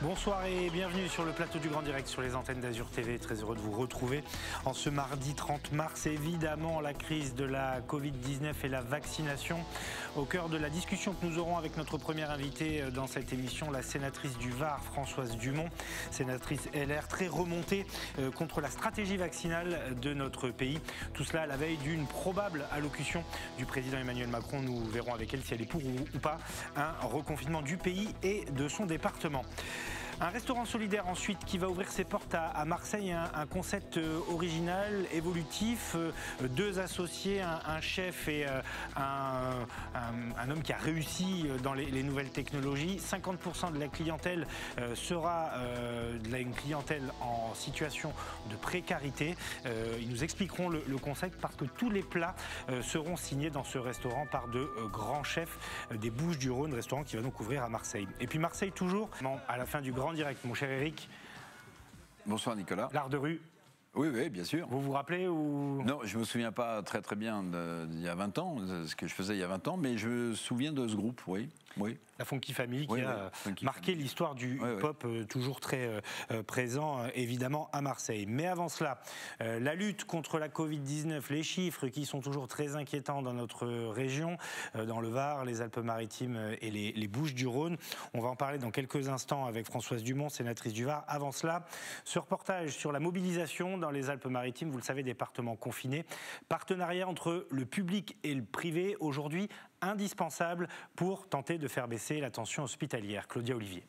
Bonsoir et bienvenue sur le plateau du Grand Direct sur les antennes d'Azur TV. Très heureux de vous retrouver en ce mardi 30 mars. Évidemment, la crise de la Covid-19 et la vaccination au cœur de la discussion que nous aurons avec notre première invitée dans cette émission, la sénatrice du Var, Françoise Dumont, sénatrice LR, très remontée contre la stratégie vaccinale de notre pays. Tout cela à la veille d'une probable allocution du président Emmanuel Macron. Nous verrons avec elle si elle est pour ou pas un reconfinement du pays et de son département. Un restaurant solidaire ensuite qui va ouvrir ses portes à Marseille, un concept original, évolutif, deux associés, un chef et un homme qui a réussi dans les nouvelles technologies. 50% de la clientèle sera une clientèle en situation de précarité. Ils nous expliqueront le concept parce que tous les plats seront signés dans ce restaurant par de grands chefs des Bouches-du-Rhône, restaurant qui va donc ouvrir à Marseille. Et puis Marseille toujours, à la fin du Grand Direct, mon cher Eric. Bonsoir Nicolas. L'art de rue. Oui, bien sûr. Vous vous rappelez ou... Non, je ne me souviens pas très bien d'il y a 20 ans, ce que je faisais il y a 20 ans, mais je me souviens de ce groupe, oui. La Funky Family qui a marqué l'histoire du hip-hop, toujours très présent évidemment à Marseille. Mais avant cela, la lutte contre la Covid-19, les chiffres qui sont toujours très inquiétants dans notre région, dans le Var, les Alpes-Maritimes et les Bouches-du-Rhône. On va en parler dans quelques instants avec Françoise Dumont, sénatrice du Var. Avant cela, ce reportage sur la mobilisation dans les Alpes-Maritimes, vous le savez, département confiné. Partenariat entre le public et le privé, aujourd'hui indispensable pour tenter de faire baisser la tension hospitalière. Claudia Olivier.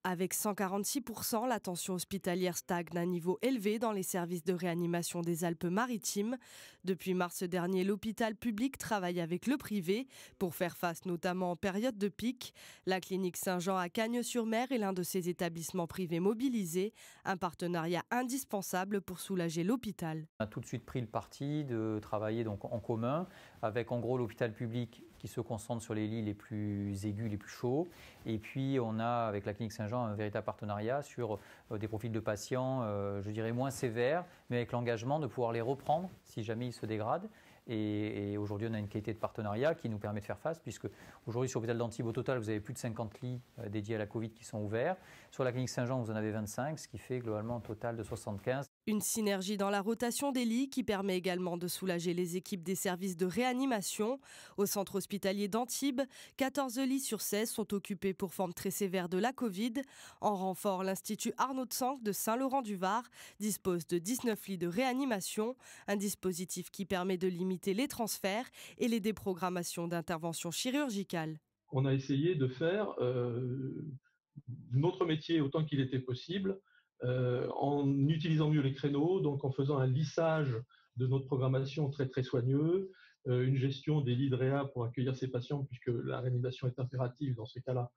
Avec 146%, la tension hospitalière stagne à un niveau élevé dans les services de réanimation des Alpes-Maritimes. Depuis mars dernier, l'hôpital public travaille avec le privé pour faire face notamment en période de pic. La clinique Saint-Jean à Cagnes-sur-Mer est l'un de ces établissements privés mobilisés, un partenariat indispensable pour soulager l'hôpital. On a tout de suite pris le parti de travailler donc en commun avec en gros l'hôpital public qui se concentre sur les lits les plus aigus, les plus chauds. Et puis on a avec la clinique Saint-Jean un véritable partenariat sur des profils de patients, je dirais moins sévères, mais avec l'engagement de pouvoir les reprendre si jamais ils se dégradent. Et aujourd'hui, on a une qualité de partenariat qui nous permet de faire face, puisque aujourd'hui, sur l'hôpital d'Antibes, au total, vous avez plus de 50 lits dédiés à la Covid qui sont ouverts. Sur la clinique Saint-Jean, vous en avez 25, ce qui fait globalement un total de 75. Une synergie dans la rotation des lits qui permet également de soulager les équipes des services de réanimation. Au centre hospitalier d'Antibes, 14 lits sur 16 sont occupés pour forme très sévère de la Covid. En renfort, l'Institut Arnaud de Sanck de Saint-Laurent-du-Var dispose de 19 lits de réanimation, un dispositif qui permet de limiter les transferts et les déprogrammations d'interventions chirurgicales. On a essayé de faire notre métier autant qu'il était possible, en utilisant mieux les créneaux, donc en faisant un lissage de notre programmation très très soigneux, une gestion des lits de réa pour accueillir ces patients, puisque la réanimation est impérative dans ces cas-là,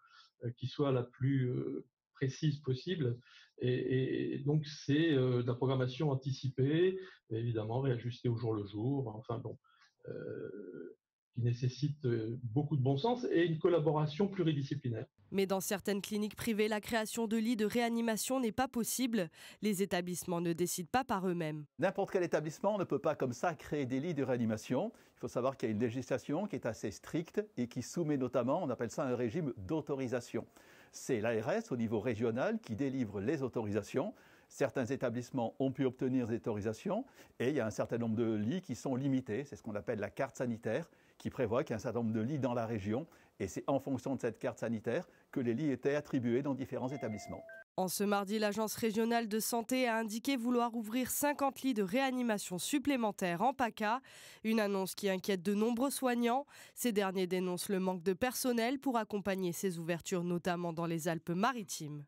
qui soit la plus précise possible. Et donc c'est de la programmation anticipée, évidemment réajustée au jour le jour, enfin bon, qui nécessite beaucoup de bon sens et une collaboration pluridisciplinaire. Mais dans certaines cliniques privées, la création de lits de réanimation n'est pas possible. Les établissements ne décident pas par eux-mêmes. N'importe quel établissement ne peut pas comme ça créer des lits de réanimation. Il faut savoir qu'il y a une législation qui est assez stricte et qui soumet notamment, on appelle ça un régime d'autorisation. C'est l'ARS au niveau régional qui délivre les autorisations. Certains établissements ont pu obtenir des autorisations et il y a un certain nombre de lits qui sont limités. C'est ce qu'on appelle la carte sanitaire qui prévoit qu'il y a un certain nombre de lits dans la région et c'est en fonction de cette carte sanitaire que les lits étaient attribués dans différents établissements. En ce mardi, l'Agence régionale de santé a indiqué vouloir ouvrir 50 lits de réanimation supplémentaires en PACA, une annonce qui inquiète de nombreux soignants. Ces derniers dénoncent le manque de personnel pour accompagner ces ouvertures, notamment dans les Alpes-Maritimes.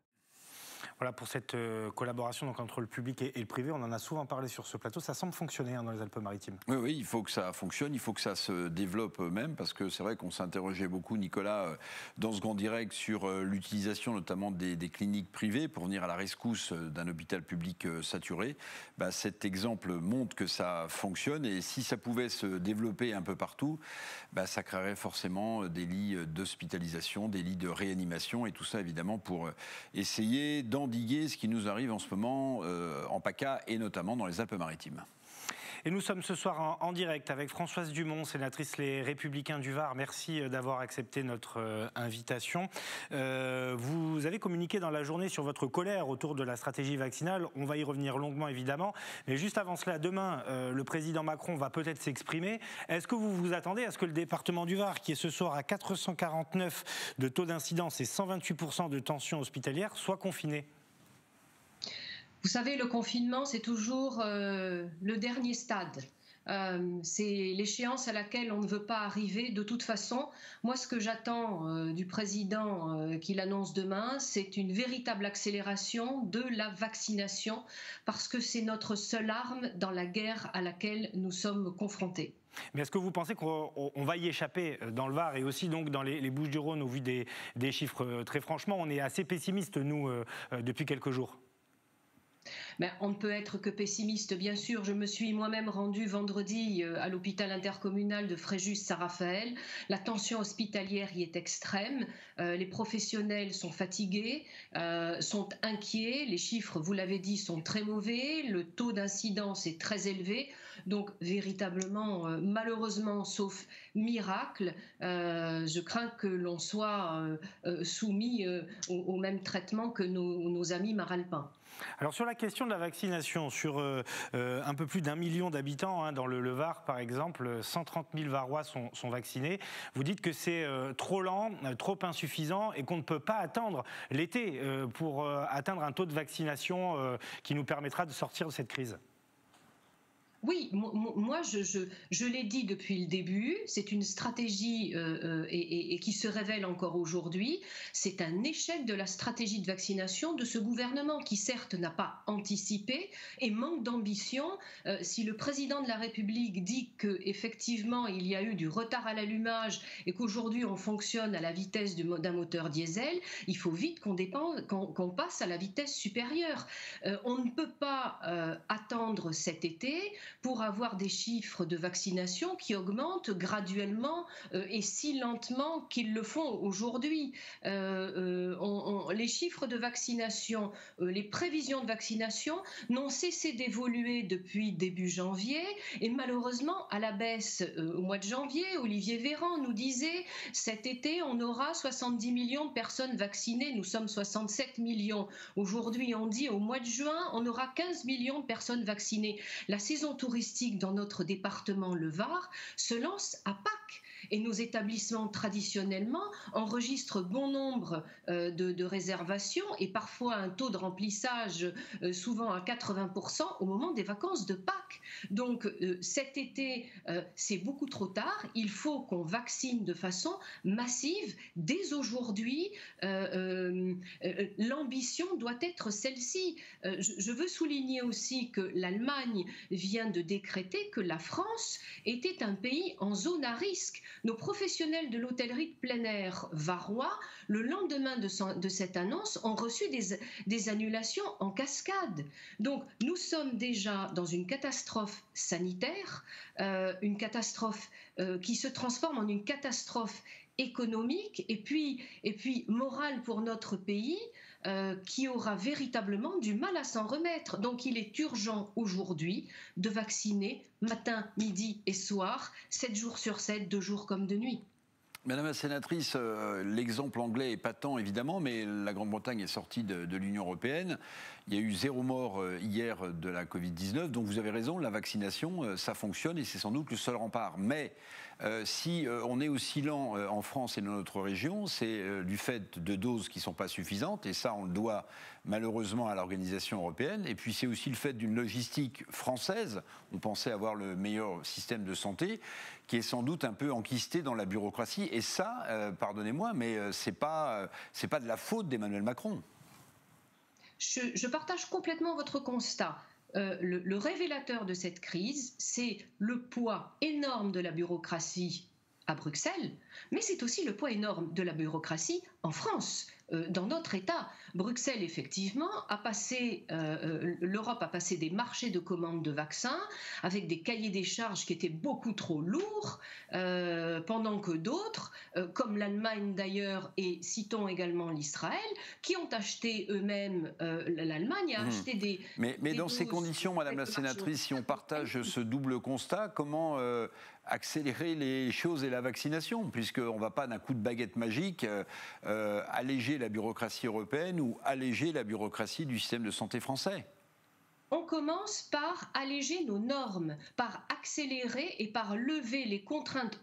Voilà pour cette collaboration donc, entre le public et le privé. On en a souvent parlé sur ce plateau. Ça semble fonctionner dans les Alpes-Maritimes. Oui, il faut que ça fonctionne, il faut que ça se développe même, parce que c'est vrai qu'on s'interrogeait beaucoup, Nicolas, dans ce Grand Direct, sur l'utilisation notamment des cliniques privées pour venir à la rescousse d'un hôpital public saturé. Cet exemple montre que ça fonctionne et si ça pouvait se développer un peu partout, ça créerait forcément des lits d'hospitalisation, des lits de réanimation et tout ça évidemment pour essayer d'endiguer ce qui nous arrive en ce moment en PACA et notamment dans les Alpes-Maritimes. Et nous sommes ce soir en direct avec Françoise Dumont, sénatrice Les Républicains du Var. Merci d'avoir accepté notre invitation. Vous avez communiqué dans la journée sur votre colère autour de la stratégie vaccinale. On va y revenir longuement évidemment. Mais juste avant cela, demain, le président Macron va peut-être s'exprimer. Est-ce que vous vous attendez à ce que le département du Var, qui est ce soir à 449 de taux d'incidence et 128% de tension hospitalière, soit confiné ? Vous savez, le confinement, c'est toujours le dernier stade. C'est l'échéance à laquelle on ne veut pas arriver de toute façon. Moi, ce que j'attends du président qu'il annonce demain, c'est une véritable accélération de la vaccination, parce que c'est notre seule arme dans la guerre à laquelle nous sommes confrontés. Mais est-ce que vous pensez qu'on va y échapper dans le Var et aussi donc dans les Bouches-du-Rhône au vu des chiffres? Très franchement, on est assez pessimiste, nous, depuis quelques jours. Ben, on ne peut être que pessimiste, bien sûr. Je me suis moi-même rendue vendredi à l'hôpital intercommunal de Fréjus-Saint-Raphaël. La tension hospitalière y est extrême. Les professionnels sont fatigués, sont inquiets. Les chiffres, vous l'avez dit, sont très mauvais. Le taux d'incidence est très élevé. Donc, véritablement, malheureusement, sauf miracle, je crains que l'on soit soumis au même traitement que nos amis maralpins. Alors sur la question de la vaccination, sur un peu plus d'1 million d'habitants, dans le Var par exemple, 130 000 Varois sont vaccinés. Vous dites que c'est trop lent, trop insuffisant et qu'on ne peut pas attendre l'été pour atteindre un taux de vaccination qui nous permettra de sortir de cette crise. Oui, moi je l'ai dit depuis le début, c'est une stratégie et qui se révèle encore aujourd'hui. C'est un échec de la stratégie de vaccination de ce gouvernement qui certes n'a pas anticipé et manque d'ambition. Si le président de la République dit qu'effectivement il y a eu du retard à l'allumage et qu'aujourd'hui on fonctionne à la vitesse d'un moteur diesel, il faut vite qu'on passe à la vitesse supérieure. On ne peut pas attendre cet été pour avoir des chiffres de vaccination qui augmentent graduellement et si lentement qu'ils le font aujourd'hui. Les chiffres de vaccination, les prévisions de vaccination n'ont cessé d'évoluer depuis début janvier et malheureusement à la baisse au mois de janvier. Olivier Véran nous disait cet été on aura 70 millions de personnes vaccinées, nous sommes 67 millions. Aujourd'hui on dit au mois de juin on aura 15 millions de personnes vaccinées. La saison touristique dans notre département, le Var, se lance à Pâques. Et nos établissements traditionnellement enregistrent bon nombre de réservations et parfois un taux de remplissage souvent à 80% au moment des vacances de Pâques. Donc cet été, c'est beaucoup trop tard. Il faut qu'on vaccine de façon massive dès aujourd'hui. L'ambition doit être celle-ci. Je veux souligner aussi que l'Allemagne vient de décréter que la France était un pays en zone à risque. Nos professionnels de l'hôtellerie de plein air varois, le lendemain de cette annonce, ont reçu des annulations en cascade. Donc nous sommes déjà dans une catastrophe sanitaire, une catastrophe qui se transforme en une catastrophe économique et puis morale pour notre pays, qui aura véritablement du mal à s'en remettre. Donc il est urgent aujourd'hui de vacciner matin, midi et soir, 7 jours sur 7, 2 jours comme de nuit. Madame la sénatrice, l'exemple anglais est patent évidemment, mais la Grande-Bretagne est sortie de l'Union européenne. Il y a eu 0 mort hier de la Covid-19, donc vous avez raison, la vaccination, ça fonctionne et c'est sans doute le seul rempart. Mais si on est aussi lent en France et dans notre région, c'est du fait de doses qui ne sont pas suffisantes, et ça on le doit malheureusement à l'organisation européenne, et puis c'est aussi le fait d'une logistique française, on pensait avoir le meilleur système de santé, qui est sans doute un peu enquisté dans la bureaucratie, et ça, pardonnez-moi, mais c'est pas de la faute d'Emmanuel Macron. Je partage complètement votre constat. Le révélateur de cette crise, c'est le poids énorme de la bureaucratie à Bruxelles, mais c'est aussi le poids énorme de la bureaucratie en France. dans notre État. Bruxelles, effectivement, l'Europe a passé des marchés de commandes de vaccins avec des cahiers des charges qui étaient beaucoup trop lourds, pendant que d'autres, comme l'Allemagne d'ailleurs, et citons également l'Israël, qui ont acheté eux-mêmes, l'Allemagne a acheté des... Mais dans ces conditions, Madame la sénatrice, si on partage ce double constat, comment accélérer les choses et la vaccination, puisqu'on ne va pas d'un coup de baguette magique alléger la bureaucratie européenne ou alléger la bureaucratie du système de santé français? On commence par alléger nos normes, par accélérer et par lever les contraintes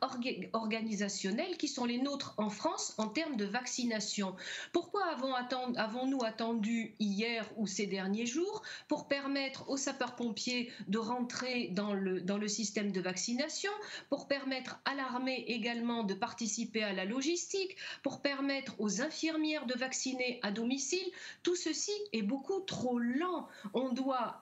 organisationnelles qui sont les nôtres en France en termes de vaccination. Pourquoi avons-nous attendu hier ou ces derniers jours pour permettre aux sapeurs-pompiers de rentrer dans le système de vaccination, pour permettre à l'armée également de participer à la logistique, pour permettre aux infirmières de vacciner à domicile? Tout ceci est beaucoup trop lent. On doit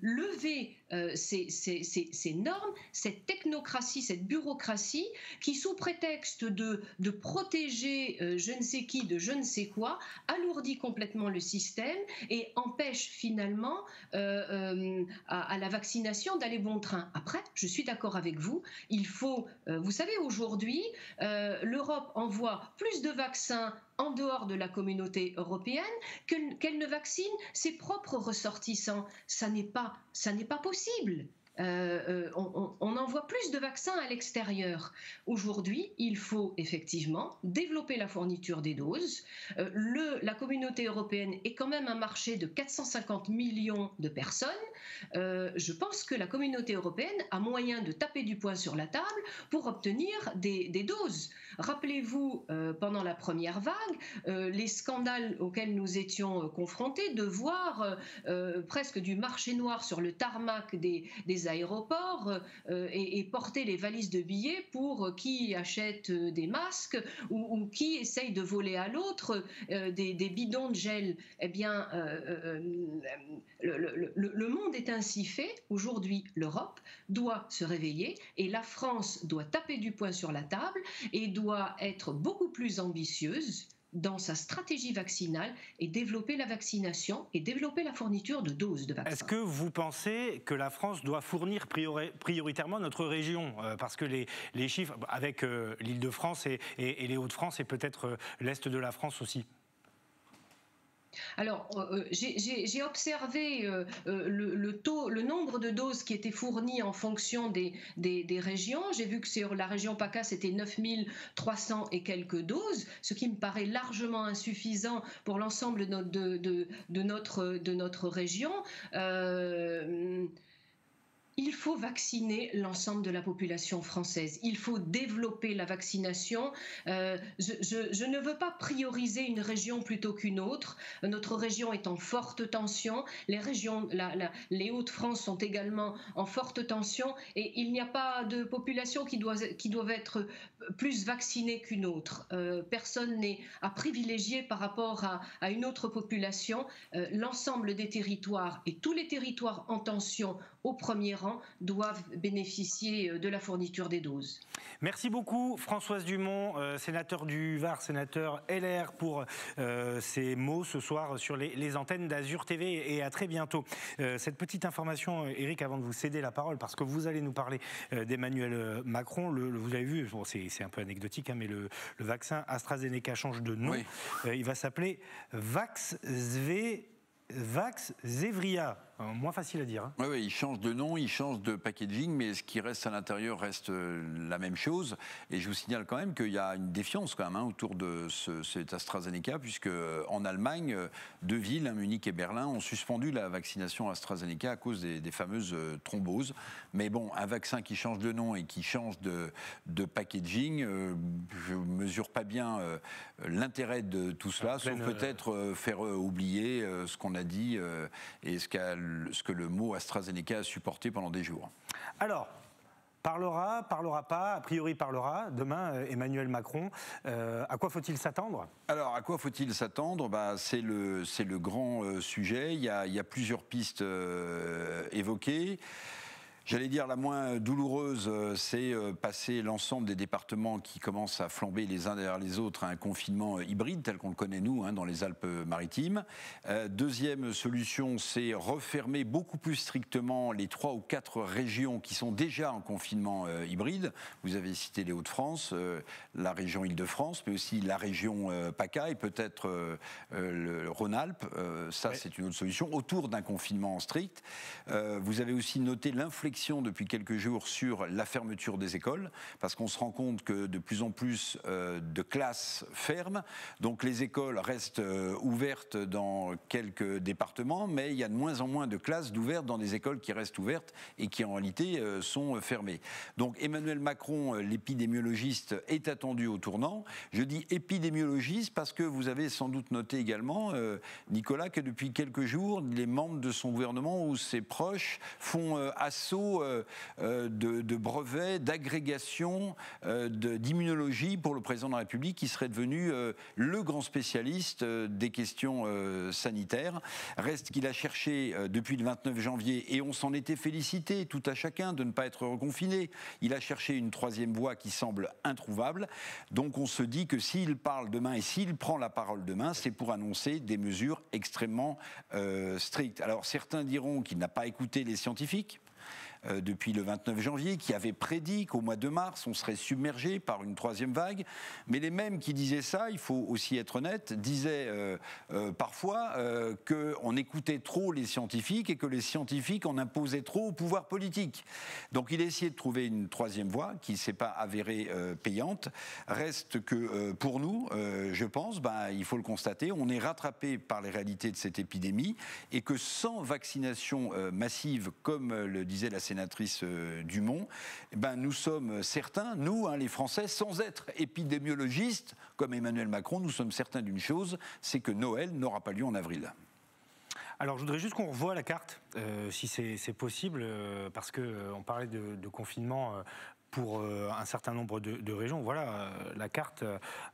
lever ces normes, cette technocratie, cette bureaucratie qui, sous prétexte de protéger je ne sais qui de je ne sais quoi, alourdit complètement le système et empêche finalement à la vaccination d'aller bon train. Après, je suis d'accord avec vous, il faut, vous savez, aujourd'hui, l'Europe envoie plus de vaccins en dehors de la communauté européenne qu'elle ne vaccine ses propres ressortissants. Ça n'est pas possible. On envoie plus de vaccins à l'extérieur. Aujourd'hui, il faut effectivement développer la fourniture des doses. La communauté européenne est quand même un marché de 450 millions de personnes. Je pense que la communauté européenne a moyen de taper du poing sur la table pour obtenir des doses. Rappelez-vous, pendant la première vague, les scandales auxquels nous étions confrontés, de voir presque du marché noir sur le tarmac des aéroports et porter les valises de billets pour qui achète des masques ou qui essaye de voler à l'autre des bidons de gel. Eh bien, le monde est ainsi fait. Aujourd'hui, l'Europe doit se réveiller et la France doit taper du poing sur la table et doit être beaucoup plus ambitieuse dans sa stratégie vaccinale et développer la vaccination et développer la fourniture de doses de vaccins. Est-ce que vous pensez que la France doit fournir prioritairement notre région? Parce que les chiffres, avec l'Île-de-France et les Hauts-de-France et peut-être l'Est de la France aussi. Alors, j'ai observé le nombre de doses qui étaient fournies en fonction des régions. J'ai vu que sur la région PACA, c'était 9300 et quelques doses, ce qui me paraît largement insuffisant pour l'ensemble de notre région. Il faut vacciner l'ensemble de la population française. Il faut développer la vaccination. Je ne veux pas prioriser une région plutôt qu'une autre. Notre région est en forte tension. Les Hauts-de-France sont également en forte tension. Et il n'y a pas de population qui doivent être plus vaccinée qu'une autre. Personne n'est à privilégier par rapport à une autre population. L'ensemble des territoires et tous les territoires en tension au premier rang doivent bénéficier de la fourniture des doses. Merci beaucoup Françoise Dumont, sénateur du Var, sénateur LR, pour ces mots ce soir sur les antennes d'Azur TV, et à très bientôt. Cette petite information, Éric, avant de vous céder la parole, parce que vous allez nous parler d'Emmanuel Macron, vous avez vu, bon, c'est un peu anecdotique, hein, mais le vaccin AstraZeneca change de nom. Oui. Il va s'appeler Vaxzevria. Moins facile à dire. Hein. Oui, il change de nom, il change de packaging, mais ce qui reste à l'intérieur reste la même chose. Et je vous signale quand même qu'il y a une défiance quand même autour de cet AstraZeneca, puisque en Allemagne, 2 villes, Munich et Berlin, ont suspendu la vaccination AstraZeneca à cause des fameuses thromboses. Mais bon, un vaccin qui change de nom et qui change de packaging, je ne mesure pas bien l'intérêt de tout cela, sauf peut-être faire oublier ce qu'on a dit et ce que le mot AstraZeneca a supporté pendant des jours. Alors, parlera pas, a priori parlera, demain Emmanuel Macron. À quoi faut-il s'attendre ? Alors, à quoi faut-il s'attendre ? C'est le grand sujet. Il y a plusieurs pistes évoquées. J'allais dire la moins douloureuse, c'est passer l'ensemble des départements qui commencent à flamber les uns derrière les autres à un confinement hybride tel qu'on le connaît nous dans les Alpes-Maritimes. Deuxième solution, c'est refermer beaucoup plus strictement les 3 ou 4 régions qui sont déjà en confinement hybride. Vous avez cité les Hauts-de-France, la région Île-de-France, mais aussi la région PACA et peut-être le Rhône-Alpes. Ça, c'est une autre solution autour d'un confinement strict. Vous avez aussi noté l'inflexion depuis quelques jours sur la fermeture des écoles, parce qu'on se rend compte que de plus en plus de classes ferment. Donc les écoles restent ouvertes dans quelques départements, mais il y a de moins en moins de classes ouvertes dans des écoles qui restent ouvertes et qui en réalité sont fermées. Donc Emmanuel Macron, l'épidémiologiste, est attendu au tournant. Je dis épidémiologiste parce que vous avez sans doute noté également, Nicolas, que depuis quelques jours, les membres de son gouvernement ou ses proches font assaut de brevets, d'agrégation, d'immunologie pour le président de la République qui serait devenu le grand spécialiste des questions sanitaires. Reste qu'il a cherché depuis le 29 janvier, et on s'en était félicité tout à chacun de ne pas être reconfiné, il a cherché une troisième voie qui semble introuvable. Donc on se dit que s'il parle demain et s'il prend la parole demain, c'est pour annoncer des mesures extrêmement strictes. Alors certains diront qu'il n'a pas écouté les scientifiques depuis le 29 janvier, qui avait prédit qu'au mois de mars, on serait submergé par une troisième vague. Mais les mêmes qui disaient ça, il faut aussi être honnête, disaient parfois qu'on écoutait trop les scientifiques et que les scientifiques en imposaient trop au pouvoir politique. Donc il a essayé de trouver une troisième voie qui ne s'est pas avérée payante. Reste que pour nous, je pense, il faut le constater, on est rattrapé par les réalités de cette épidémie et que sans vaccination massive, comme le disait la sénatrice Dumont, nous sommes certains, nous, les Français, sans être épidémiologistes, comme Emmanuel Macron, nous sommes certains d'une chose, c'est que Noël n'aura pas lieu en avril. Alors je voudrais juste qu'on revoie la carte, si c'est possible, parce qu'on parlait de confinement pour un certain nombre de régions. Voilà la carte,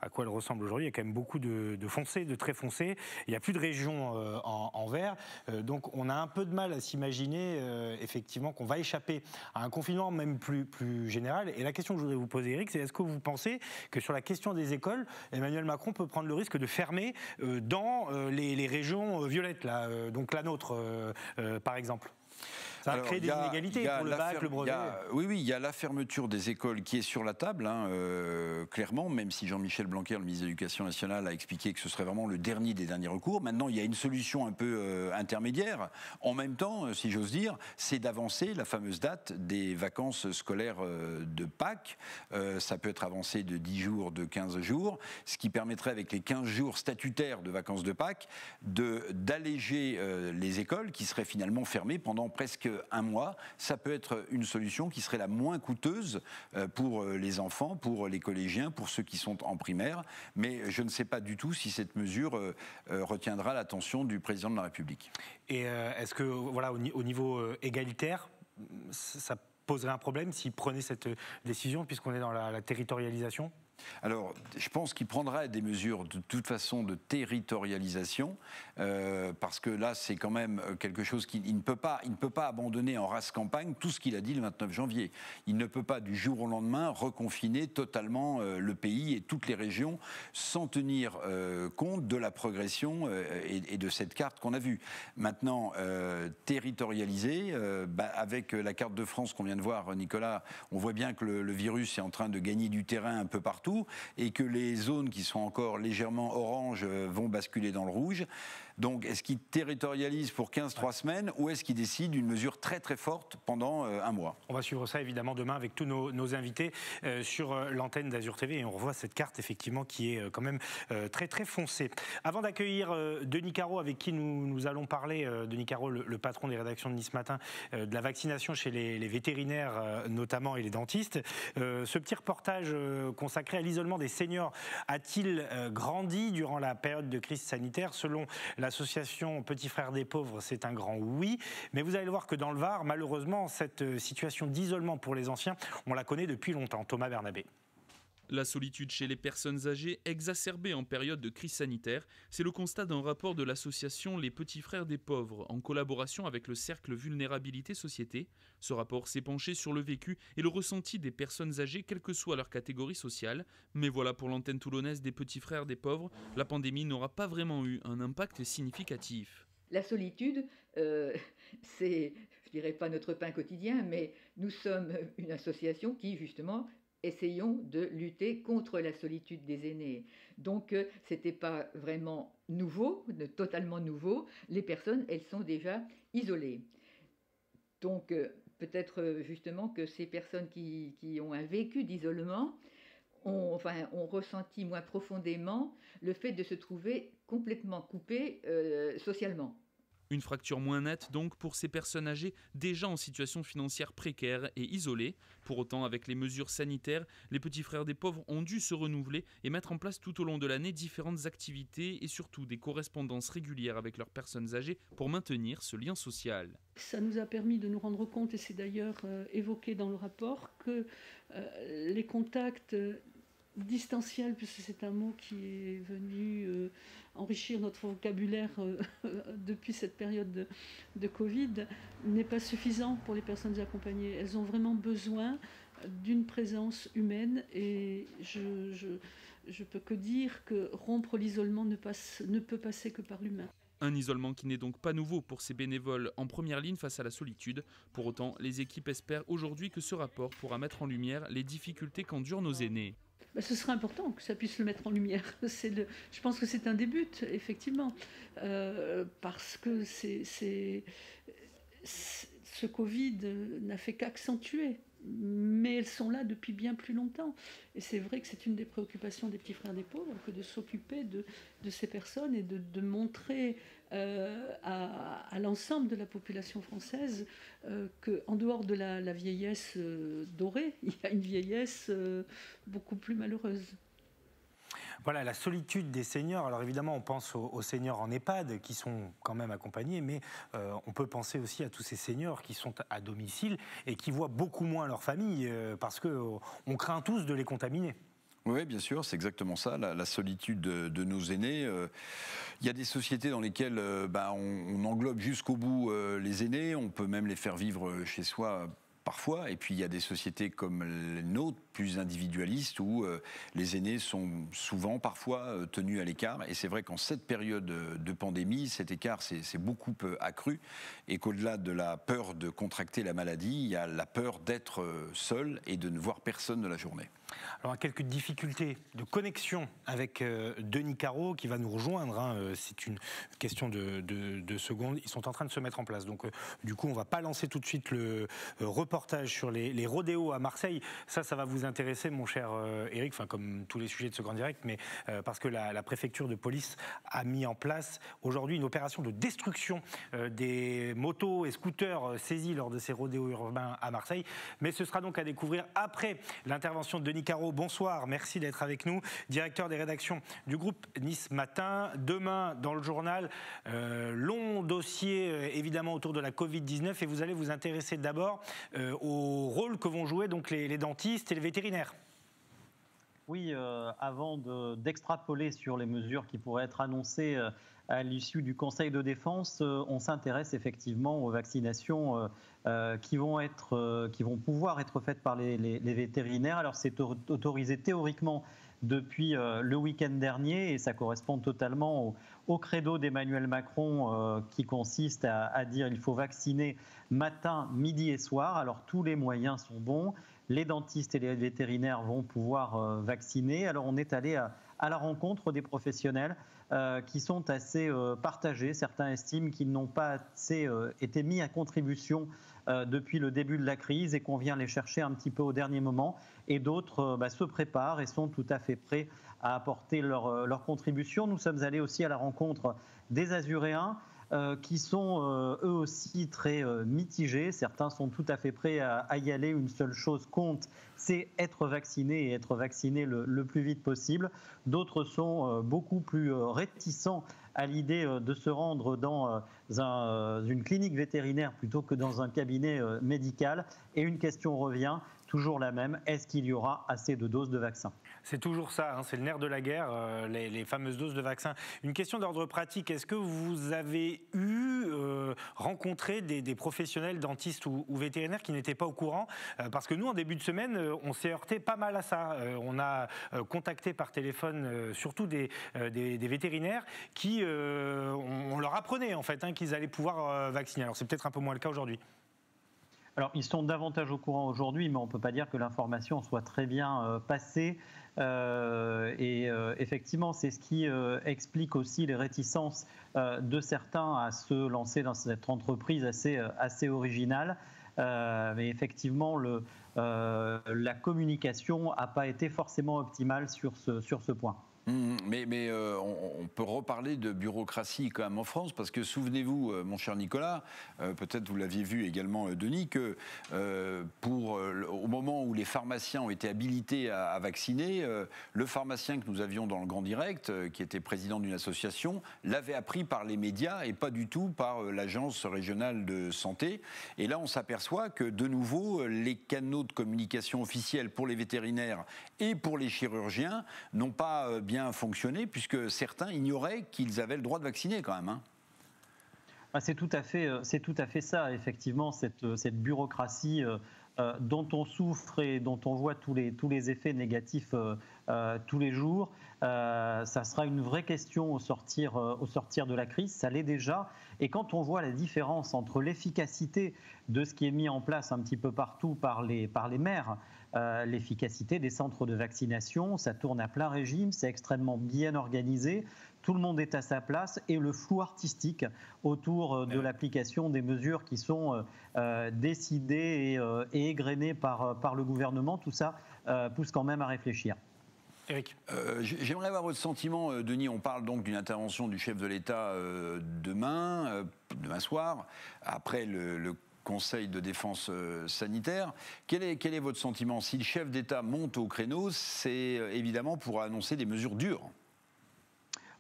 à quoi elle ressemble aujourd'hui. Il y a quand même beaucoup de foncé, de très foncé. Il n'y a plus de régions en vert. Donc on a un peu de mal à s'imaginer effectivement qu'on va échapper à un confinement même plus général. Et la question que je voudrais vous poser, Eric, c'est est-ce que vous pensez que sur la question des écoles, Emmanuel Macron peut prendre le risque de fermer dans les régions violettes, là, donc la nôtre par exemple? Ça va créer des inégalités pour le bac, le brevet. Oui, il y a la fermeture des écoles qui est sur la table, clairement, même si Jean-Michel Blanquer, le ministre de l'Éducation nationale, a expliqué que ce serait vraiment le dernier des derniers recours. Maintenant, il y a une solution un peu intermédiaire. En même temps, si j'ose dire, c'est d'avancer la fameuse date des vacances scolaires de Pâques. Ça peut être avancé de 10 jours, de 15 jours, ce qui permettrait, avec les 15 jours statutaires de vacances de Pâques, d'alléger les écoles qui seraient finalement fermées pendant presque un mois. Ça peut être une solution qui serait la moins coûteuse pour les enfants, pour les collégiens, pour ceux qui sont en primaire. Mais je ne sais pas du tout si cette mesure retiendra l'attention du président de la République. Et est-ce que, voilà, au niveau égalitaire, ça poserait un problème s'il prenait cette décision, puisqu'on est dans la territorialisation ? Alors, je pense qu'il prendra des mesures de toute façon de territorialisation, parce que là, c'est quand même quelque chose qu'il ne peut pas abandonner en race campagne tout ce qu'il a dit le 29 janvier. Il ne peut pas du jour au lendemain reconfiner totalement le pays et toutes les régions sans tenir compte de la progression et de cette carte qu'on a vue. Maintenant, territorialiser, avec la carte de France qu'on vient de voir, Nicolas, on voit bien que le virus est en train de gagner du terrain un peu partout, et que les zones qui sont encore légèrement orange vont basculer dans le rouge. Donc, est-ce qu'il territorialise pour 15-3 semaines, ou est-ce qu'il décide d'une mesure très très forte pendant un mois? On va suivre ça évidemment demain avec tous nos invités sur l'antenne d'Azur TV, et on revoit cette carte effectivement qui est quand même très très foncée. Avant d'accueillir Denis Caro, avec qui nous allons parler, Denis Caro, le patron des rédactions de Nice Matin, de la vaccination chez les vétérinaires notamment et les dentistes, ce petit reportage consacré à l'isolement des seniors a-t-il grandi durant la période de crise sanitaire? Selon l'association Petits Frères des Pauvres, c'est un grand oui. Mais vous allez voir que dans le Var, malheureusement, cette situation d'isolement pour les anciens, on la connaît depuis longtemps. Thomas Bernabé. La solitude chez les personnes âgées, exacerbée en période de crise sanitaire, c'est le constat d'un rapport de l'association Les Petits Frères des Pauvres, en collaboration avec le Cercle Vulnérabilité Société. Ce rapport s'est penché sur le vécu et le ressenti des personnes âgées, quelle que soit leur catégorie sociale. Mais voilà, pour l'antenne toulonnaise des Petits Frères des Pauvres, la pandémie n'aura pas vraiment eu un impact significatif. La solitude, c'est, je dirais pas notre pain quotidien, mais nous sommes une association qui, justement, essayons de lutter contre la solitude des aînés. Donc, ce n'était pas vraiment nouveau, totalement nouveau. Les personnes, elles sont déjà isolées. Donc, peut-être justement que ces personnes qui ont un vécu d'isolement ont ressenti moins profondément le fait de se trouver complètement coupées socialement. Une fracture moins nette donc pour ces personnes âgées déjà en situation financière précaire et isolées. Pour autant, avec les mesures sanitaires, les Petits Frères des Pauvres ont dû se renouveler et mettre en place tout au long de l'année différentes activités et surtout des correspondances régulières avec leurs personnes âgées pour maintenir ce lien social. Ça nous a permis de nous rendre compte, et c'est d'ailleurs évoqué dans le rapport, que les contacts distanciel, puisque c'est un mot qui est venu enrichir notre vocabulaire depuis cette période de Covid, n'est pas suffisant pour les personnes accompagnées. Elles ont vraiment besoin d'une présence humaine et je peux que dire que rompre l'isolement ne peut passer que par l'humain. Un isolement qui n'est donc pas nouveau pour ces bénévoles en première ligne face à la solitude. Pour autant, les équipes espèrent aujourd'hui que ce rapport pourra mettre en lumière les difficultés qu'endurent nos aînés. Ce serait important que ça puisse le mettre en lumière. Je pense que c'est un des buts, effectivement, parce que ce Covid n'a fait qu'accentuer. Mais elles sont là depuis bien plus longtemps. Et c'est vrai que c'est une des préoccupations des Petits Frères des Pauvres que de s'occuper de ces personnes et de montrer à l'ensemble de la population française qu'en dehors de la vieillesse dorée, il y a une vieillesse beaucoup plus malheureuse. Voilà, la solitude des seniors. Alors évidemment, on pense aux seniors en EHPAD qui sont quand même accompagnés, mais on peut penser aussi à tous ces seniors qui sont à domicile et qui voient beaucoup moins leur famille parce qu'on craint tous de les contaminer. Oui, bien sûr, c'est exactement ça, la solitude de nos aînés. Il y a des sociétés dans lesquelles on englobe jusqu'au bout les aînés, on peut même les faire vivre chez soi parfois, et puis il y a des sociétés comme les nôtres, plus individualistes, où les aînés sont souvent, parfois, tenus à l'écart. Et c'est vrai qu'en cette période de pandémie, cet écart s'est beaucoup accru, et qu'au-delà de la peur de contracter la maladie, il y a la peur d'être seul et de ne voir personne de la journée. Alors, quelques difficultés de connexion avec Denis Caro qui va nous rejoindre. C'est une question de secondes. Ils sont en train de se mettre en place. Donc, du coup, on ne va pas lancer tout de suite le reportage sur les rodéos à Marseille. Ça va vous intéresser, mon cher Eric, comme tous les sujets de ce grand direct, mais parce que la préfecture de police a mis en place aujourd'hui une opération de destruction des motos et scooters saisis lors de ces rodéos urbains à Marseille. Mais ce sera donc à découvrir après l'intervention de Denis Caro. Bonsoir, merci d'être avec nous, directeur des rédactions du groupe Nice Matin. Demain, dans le journal, long dossier évidemment autour de la Covid-19 et vous allez vous intéresser d'abord au rôle que vont jouer donc les dentistes et les vétérinaires. Oui, avant d'extrapoler sur les mesures qui pourraient être annoncées à l'issue du Conseil de défense, on s'intéresse effectivement aux vaccinations qui vont pouvoir être faites par les vétérinaires. Alors c'est autorisé théoriquement depuis le week-end dernier et ça correspond totalement au credo d'Emmanuel Macron qui consiste à dire qu'il faut vacciner matin, midi et soir. Alors tous les moyens sont bons. Les dentistes et les vétérinaires vont pouvoir vacciner. Alors on est allé à la rencontre des professionnels qui sont assez partagés. Certains estiment qu'ils n'ont pas assez été mis à contribution depuis le début de la crise et qu'on vient les chercher un petit peu au dernier moment. Et d'autres se préparent et sont tout à fait prêts à apporter leur contribution. Nous sommes allés aussi à la rencontre des Azuréens qui sont eux aussi très mitigés. Certains sont tout à fait prêts à y aller. Une seule chose compte, c'est être vacciné et être vacciné le plus vite possible. D'autres sont beaucoup plus réticents à l'idée de se rendre dans une clinique vétérinaire plutôt que dans un cabinet médical. Et une question revient, toujours la même, est-ce qu'il y aura assez de doses de vaccin? C'est toujours ça, c'est le nerf de la guerre, les fameuses doses de vaccin. Une question d'ordre pratique, est-ce que vous avez rencontré des professionnels dentistes ou vétérinaires qui n'étaient pas au courant? Parce que nous, en début de semaine, on s'est heurté pas mal à ça. On a contacté par téléphone surtout des vétérinaires qui, on leur apprenait en fait qu'ils allaient pouvoir vacciner. Alors c'est peut-être un peu moins le cas aujourd'hui. Alors, ils sont davantage au courant aujourd'hui, mais on ne peut pas dire que l'information soit très bien passée. Effectivement, c'est ce qui explique aussi les réticences de certains à se lancer dans cette entreprise assez originale. Mais effectivement, la communication n'a pas été forcément optimale sur ce point. Mais on peut reparler de bureaucratie quand même en France, parce que souvenez-vous, mon cher Nicolas, peut-être vous l'aviez vu également, Denis, que au moment où les pharmaciens ont été habilités à vacciner, le pharmacien que nous avions dans le Grand Direct, qui était président d'une association, l'avait appris par les médias et pas du tout par l'agence régionale de santé. Et là, on s'aperçoit que de nouveau, les canaux de communication officiels pour les vétérinaires et pour les chirurgiens n'ont pas bien fonctionné, puisque certains ignoraient qu'ils avaient le droit de vacciner quand même. C'est tout à fait ça, effectivement, cette bureaucratie dont on souffre et dont on voit tous les effets négatifs tous les jours. Ça sera une vraie question au sortir de la crise, ça l'est déjà. Et quand on voit la différence entre l'efficacité de ce qui est mis en place un petit peu partout par les maires, l'efficacité des centres de vaccination, ça tourne à plein régime, c'est extrêmement bien organisé, tout le monde est à sa place, et le flou artistique autour de l'application des mesures qui sont décidées et égrenées par le gouvernement, tout ça pousse quand même à réfléchir. Éric. J'aimerais avoir votre sentiment, Denis. On parle donc d'une intervention du chef de l'État demain soir, après le Conseil de défense sanitaire. Quel est votre sentiment? Si le chef d'État monte au créneau, c'est évidemment pour annoncer des mesures dures.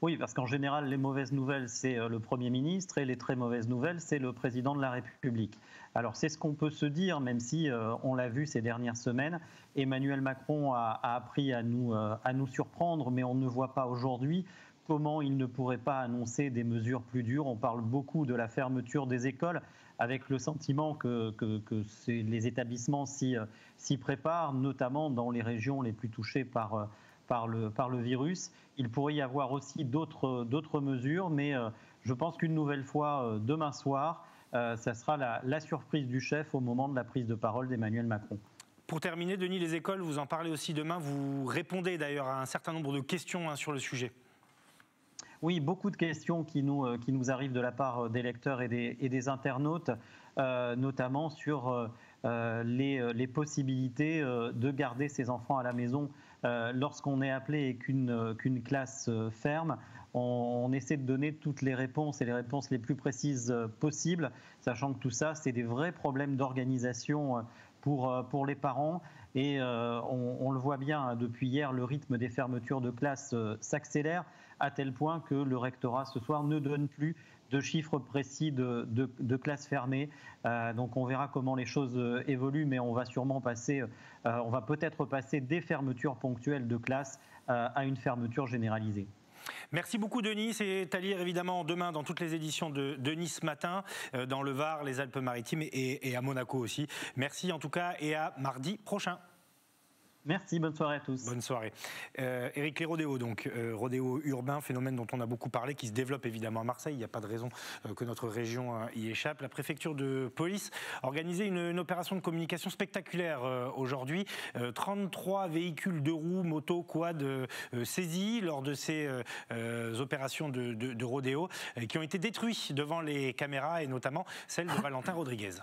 Oui, parce qu'en général, les mauvaises nouvelles, c'est le Premier ministre, et les très mauvaises nouvelles, c'est le Président de la République. Alors c'est ce qu'on peut se dire, même si on l'a vu ces dernières semaines, Emmanuel Macron a appris à nous surprendre, mais on ne voit pas aujourd'hui comment il ne pourrait pas annoncer des mesures plus dures. On parle beaucoup de la fermeture des écoles, avec le sentiment que les établissements s'y préparent, notamment dans les régions les plus touchées par le virus. Il pourrait y avoir aussi d'autres mesures, mais je pense qu'une nouvelle fois, demain soir, ça sera la surprise du chef au moment de la prise de parole d'Emmanuel Macron. Pour terminer, Denis, les écoles, vous en parlez aussi demain. Vous répondez d'ailleurs à un certain nombre de questions sur le sujet. Oui, beaucoup de questions qui nous arrivent de la part des lecteurs et des internautes, notamment sur les possibilités de garder ses enfants à la maison lorsqu'on est appelé et qu'une classe ferme. On essaie de donner toutes les réponses et les réponses les plus précises possibles, sachant que tout ça, c'est des vrais problèmes d'organisation pour les parents. Et on le voit bien depuis hier, le rythme des fermetures de classes s'accélère à tel point que le rectorat ce soir ne donne plus de chiffres précis de classes fermées. Donc on verra comment les choses évoluent, mais on va peut-être passer des fermetures ponctuelles de classes à une fermeture généralisée. Merci beaucoup Denis, c'est à lire évidemment demain dans toutes les éditions de Denis ce matin, dans le Var, les Alpes-Maritimes et à Monaco aussi. Merci en tout cas et à mardi prochain. Merci, bonne soirée à tous. Bonne soirée. Éric, les rodéos, donc rodéo urbain, phénomène dont on a beaucoup parlé, qui se développe évidemment à Marseille. Il n'y a pas de raison que notre région y échappe. La préfecture de police a organisé une opération de communication spectaculaire aujourd'hui. 33 véhicules de roues, motos, quad saisis lors de ces opérations de rodéo qui ont été détruits devant les caméras et notamment celle de Valentin Rodriguez.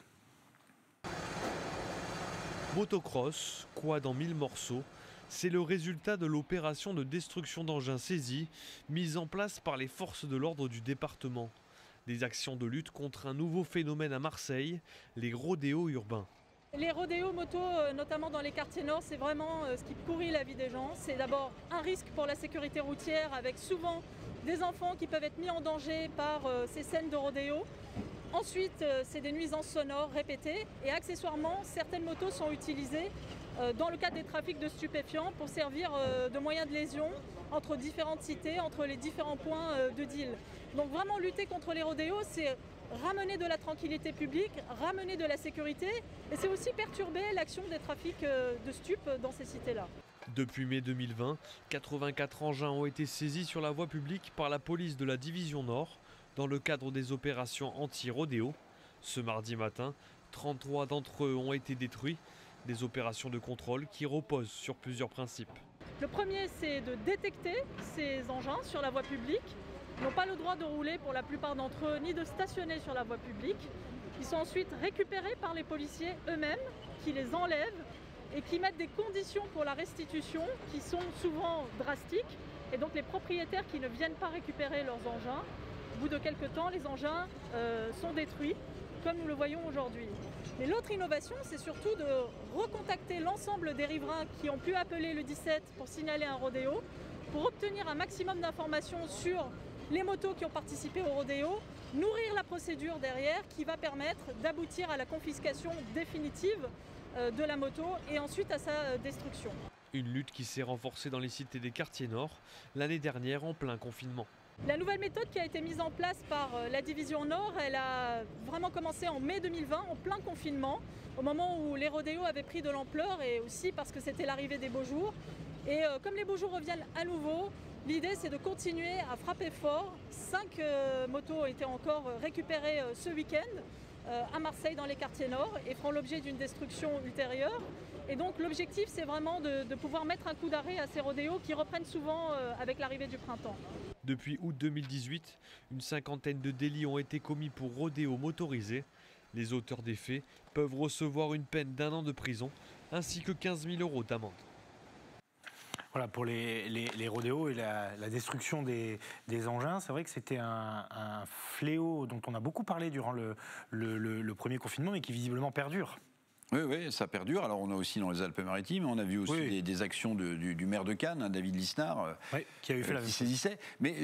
Motocross, quad en 1000 morceaux, c'est le résultat de l'opération de destruction d'engins saisis mise en place par les forces de l'ordre du département. Des actions de lutte contre un nouveau phénomène à Marseille, les rodéos urbains. Les rodéos motos, notamment dans les quartiers nord, c'est vraiment ce qui pourrit la vie des gens. C'est d'abord un risque pour la sécurité routière avec souvent des enfants qui peuvent être mis en danger par ces scènes de rodéo. Ensuite, c'est des nuisances sonores répétées et accessoirement, certaines motos sont utilisées dans le cadre des trafics de stupéfiants pour servir de moyen de lésion entre différentes cités, entre les différents points de deal. Donc vraiment lutter contre les rodéos, c'est ramener de la tranquillité publique, ramener de la sécurité et c'est aussi perturber l'action des trafics de stupes dans ces cités-là. Depuis mai 2020, 84 engins ont été saisis sur la voie publique par la police de la Division Nord dans le cadre des opérations anti-rodéo. Ce mardi matin, 33 d'entre eux ont été détruits, des opérations de contrôle qui reposent sur plusieurs principes. Le premier, c'est de détecter ces engins sur la voie publique. Ils n'ont pas le droit de rouler pour la plupart d'entre eux, ni de stationner sur la voie publique. Ils sont ensuite récupérés par les policiers eux-mêmes, qui les enlèvent et qui mettent des conditions pour la restitution qui sont souvent drastiques. Et donc les propriétaires qui ne viennent pas récupérer leurs engins, au bout de quelques temps, les engins sont détruits, comme nous le voyons aujourd'hui. Mais l'autre innovation, c'est surtout de recontacter l'ensemble des riverains qui ont pu appeler le 17 pour signaler un rodéo, pour obtenir un maximum d'informations sur les motos qui ont participé au rodéo, nourrir la procédure derrière qui va permettre d'aboutir à la confiscation définitive de la moto et ensuite à sa destruction. Une lutte qui s'est renforcée dans les cités des quartiers nord l'année dernière en plein confinement. La nouvelle méthode qui a été mise en place par la Division Nord, elle a vraiment commencé en mai 2020, en plein confinement, au moment où les rodéos avaient pris de l'ampleur et aussi parce que c'était l'arrivée des beaux jours. Et comme les beaux jours reviennent à nouveau, l'idée c'est de continuer à frapper fort. 5 motos ont été encore récupérées ce week-end à Marseille dans les quartiers nord et feront l'objet d'une destruction ultérieure. Et donc l'objectif c'est vraiment de pouvoir mettre un coup d'arrêt à ces rodéos qui reprennent souvent avec l'arrivée du printemps. Depuis août 2018, une cinquantaine de délits ont été commis pour rodéos motorisés. Les auteurs des faits peuvent recevoir une peine d'1 an de prison ainsi que 15 000 € d'amende. Voilà, pour les rodéos et la destruction des engins, c'est vrai que c'était un fléau dont on a beaucoup parlé durant le premier confinement et qui visiblement perdure. Oui, ça perdure. Alors on a aussi dans les Alpes-Maritimes, on a vu aussi des actions du maire de Cannes, David Lisnard, qui avait fait la même chose. Saisissait. Mais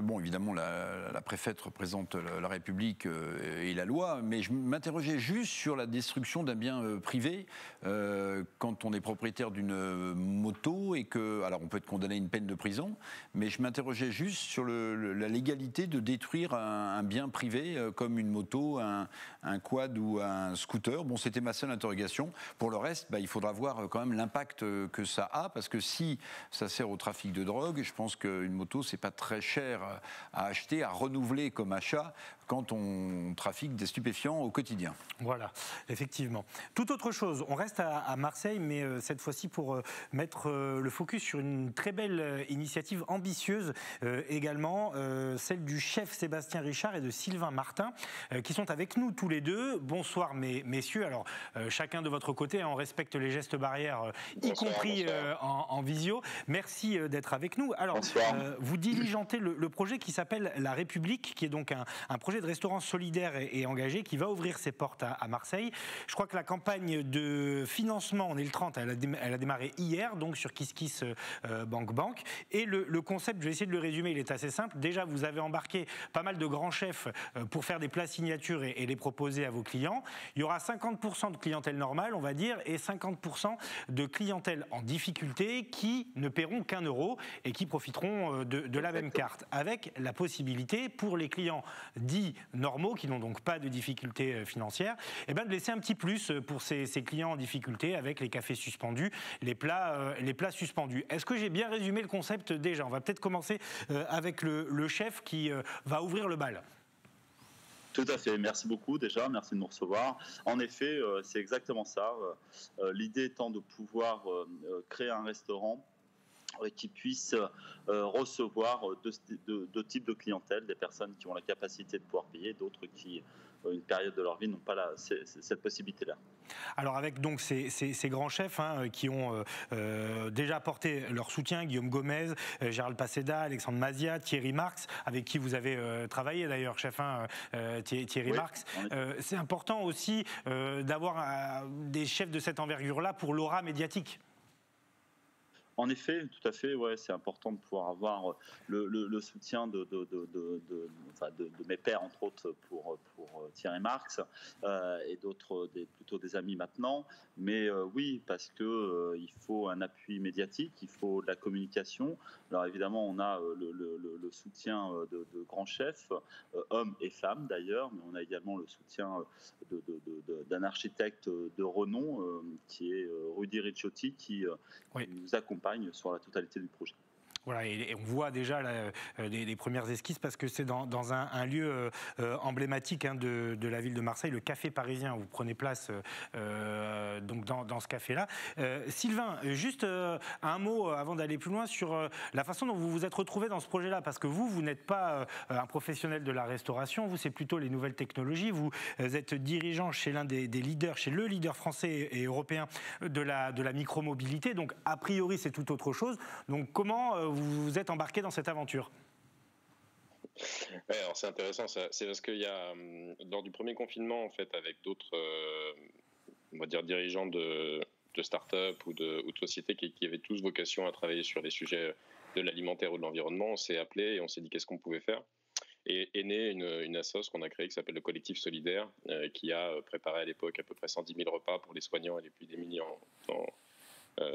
bon, évidemment, la préfète représente la République et la loi, mais je m'interrogeais juste sur la destruction d'un bien privé quand on est propriétaire d'une moto et que, alors on peut être condamné à une peine de prison, mais je m'interrogeais juste sur la légalité de détruire un bien privé comme une moto, un quad ou un scooter. Bon, c'était ma seule interrogation. Pour le reste, il faudra voir quand même l'impact que ça a, parce que si ça sert au trafic de drogue, je pense qu'une moto, c'est pas très cher à acheter, à renouveler comme achat quand on trafique des stupéfiants au quotidien. Voilà, effectivement. Tout autre chose, on reste à Marseille, mais cette fois-ci pour mettre le focus sur une très belle initiative ambitieuse également, celle du chef Sébastien Richard et de Sylvain Martin, qui sont avec nous tous les deux. Bonsoir messieurs. Alors, chacun de votre côté, on respecte les gestes barrières, y compris en visio. Merci d'être avec nous. Alors, vous diligentez le projet qui s'appelle La République, qui est donc un projet de restaurant solidaire et engagé qui va ouvrir ses portes à Marseille. Je crois que la campagne de financement, on est le 30, elle a démarré hier, donc sur KissKissBankBank. Et le concept, je vais essayer de le résumer, il est assez simple. Déjà, vous avez embarqué pas mal de grands chefs pour faire des plats signatures et les proposer à vos clients. Il y aura 50% de clientèle normale, on va dire, et 50% de clientèle en difficulté qui ne paieront qu'1 € et qui profiteront de la même carte, avec la possibilité pour les clients dits normaux, qui n'ont donc pas de difficultés financières, de laisser un petit plus pour ces clients en difficulté avec les cafés suspendus, les plats suspendus. Est-ce que j'ai bien résumé le concept déjà ? On va peut-être commencer avec le chef qui va ouvrir le bal. Tout à fait, merci beaucoup déjà, merci de nous recevoir. En effet, c'est exactement ça. L'idée étant de pouvoir créer un restaurant qui puisse recevoir deux types de clientèle, des personnes qui ont la capacité de pouvoir payer, d'autres qui, une période de leur vie, n'ont pas cette possibilité-là. Alors avec donc ces grands chefs qui ont déjà apporté leur soutien, Guillaume Gomez, Gérald Paseda, Alexandre Mazia, Thierry Marx, avec qui vous avez travaillé d'ailleurs, chef Thierry Marx. C'est important aussi d'avoir des chefs de cette envergure-là pour l'aura médiatique. En effet, tout à fait, ouais, c'est important de pouvoir avoir le soutien de mes pairs, entre autres, pour Thierry Marx, et d'autres, plutôt des amis maintenant. Mais oui, parce que il faut un appui médiatique, il faut de la communication. Alors évidemment, on a le soutien de grands chefs, hommes et femmes d'ailleurs, mais on a également le soutien d'un architecte de renom qui est Rudy Ricciotti, qui nous accompagne sur la totalité du projet. Voilà, et on voit déjà les premières esquisses parce que c'est dans un lieu emblématique de la ville de Marseille, le Café Parisien. Vous prenez place donc dans ce café-là. Sylvain, juste un mot avant d'aller plus loin sur la façon dont vous vous êtes retrouvé dans ce projet-là, parce que vous n'êtes pas un professionnel de la restauration, vous c'est plutôt les nouvelles technologies. Vous êtes dirigeant chez l'un des leaders, chez le leader français et européen de la micromobilité. Donc a priori c'est tout autre chose. Donc comment vous vous êtes embarqué dans cette aventure? Ouais, alors c'est intéressant, c'est parce qu'il y a, lors du premier confinement, en fait, avec d'autres, on va dire, dirigeants de start-up ou de sociétés qui avaient tous vocation à travailler sur les sujets de l'alimentaire ou de l'environnement, on s'est appelé et on s'est dit qu'est-ce qu'on pouvait faire. Et est née une assoce qu'on a créée qui s'appelle le Collectif Solidaire, qui a préparé à l'époque à peu près 110 000 repas pour les soignants et les plus démunis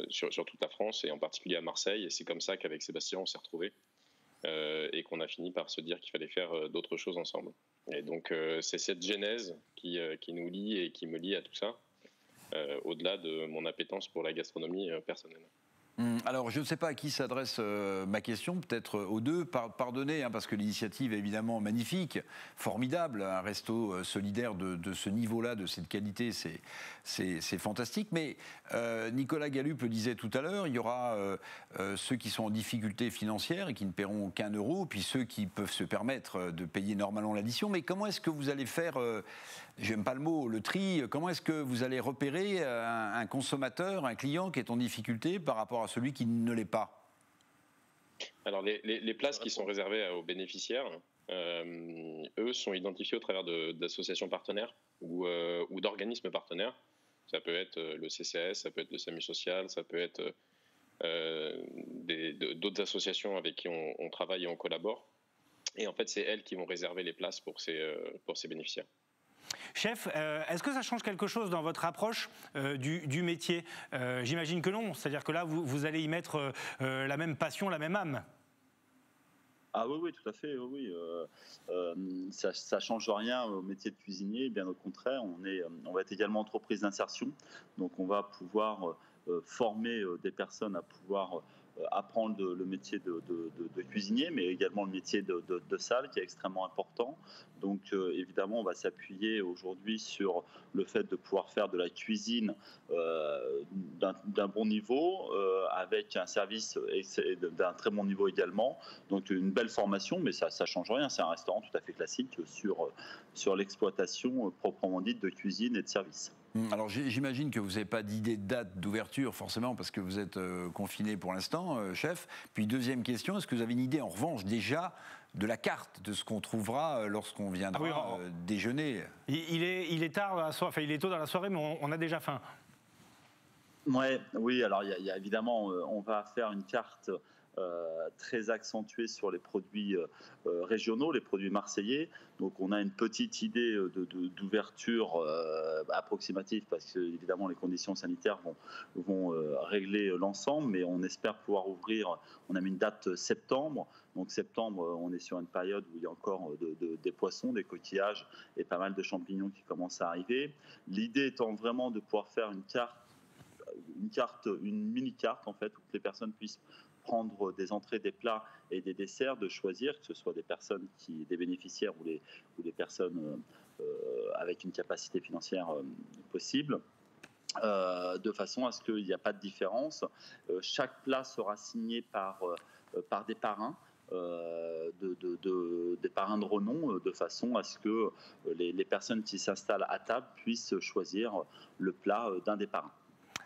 sur toute la France et en particulier à Marseille. Et c'est comme ça qu'avec Sébastien, on s'est retrouvés et qu'on a fini par se dire qu'il fallait faire d'autres choses ensemble. Et donc, c'est cette genèse qui nous lie et qui me lie à tout ça, au-delà de mon appétence pour la gastronomie personnelle. Alors, je ne sais pas à qui s'adresse ma question, peut-être aux deux. Pardonnez, parce que l'initiative est évidemment magnifique, formidable. Un resto solidaire de ce niveau-là, de cette qualité, c'est fantastique. Mais Nicolas Gallup le disait tout à l'heure, il y aura ceux qui sont en difficulté financière et qui ne paieront qu'un euro, puis ceux qui peuvent se permettre de payer normalement l'addition. Mais comment est-ce que vous allez faire, j'aime pas le mot, le tri, comment est-ce que vous allez repérer un consommateur, un client qui est en difficulté par rapport à celui qui ne l'est pas? Alors les places qui sont réservées aux bénéficiaires, eux sont identifiés au travers d'associations partenaires ou d'organismes partenaires. Ça peut être le CCAS, ça peut être le SAMU social, ça peut être d'autres associations avec qui on travaille et on collabore. Et en fait, c'est elles qui vont réserver les places pour ces bénéficiaires. Chef, est-ce que ça change quelque chose dans votre approche du métier? J'imagine que non, c'est-à-dire que là, vous allez y mettre la même passion, la même âme. Ah oui, tout à fait, oui. Ça ne change rien au métier de cuisinier, bien au contraire, on va être également entreprise d'insertion, donc on va pouvoir former des personnes à pouvoir apprendre le métier de cuisinier, mais également le métier de salle qui est extrêmement important. Donc évidemment, on va s'appuyer aujourd'hui sur le fait de pouvoir faire de la cuisine d'un bon niveau, avec un service d'un très bon niveau également. Donc une belle formation, mais ça ne change rien. C'est un restaurant tout à fait classique sur l'exploitation proprement dite de cuisine et de service. Alors j'imagine que vous n'avez pas d'idée de date d'ouverture forcément parce que vous êtes confiné pour l'instant, chef. Puis deuxième question, est-ce que vous avez une idée en revanche déjà de la carte de ce qu'on trouvera lorsqu'on viendra déjeuner? Il est tard, il est tôt dans la soirée, mais on a déjà faim. Oui, alors il y a évidemment, on va faire une carte très accentuée sur les produits régionaux, les produits marseillais. Donc on a une petite idée d'ouverture approximative parce que évidemment les conditions sanitaires vont régler l'ensemble, mais on espère pouvoir ouvrir. On a mis une date septembre. Donc septembre, on est sur une période où il y a encore des poissons, des coquillages et pas mal de champignons qui commencent à arriver. L'idée étant vraiment de pouvoir faire une mini-carte en fait, où les personnes puissent prendre des entrées, des plats et des desserts, de choisir, que ce soit des bénéficiaires ou les personnes avec une capacité financière possible, de façon à ce qu'il n'y a pas de différence. Chaque plat sera signé par des parrains. Des parrains de renom, de façon à ce que les personnes qui s'installent à table puissent choisir le plat d'un des parrains.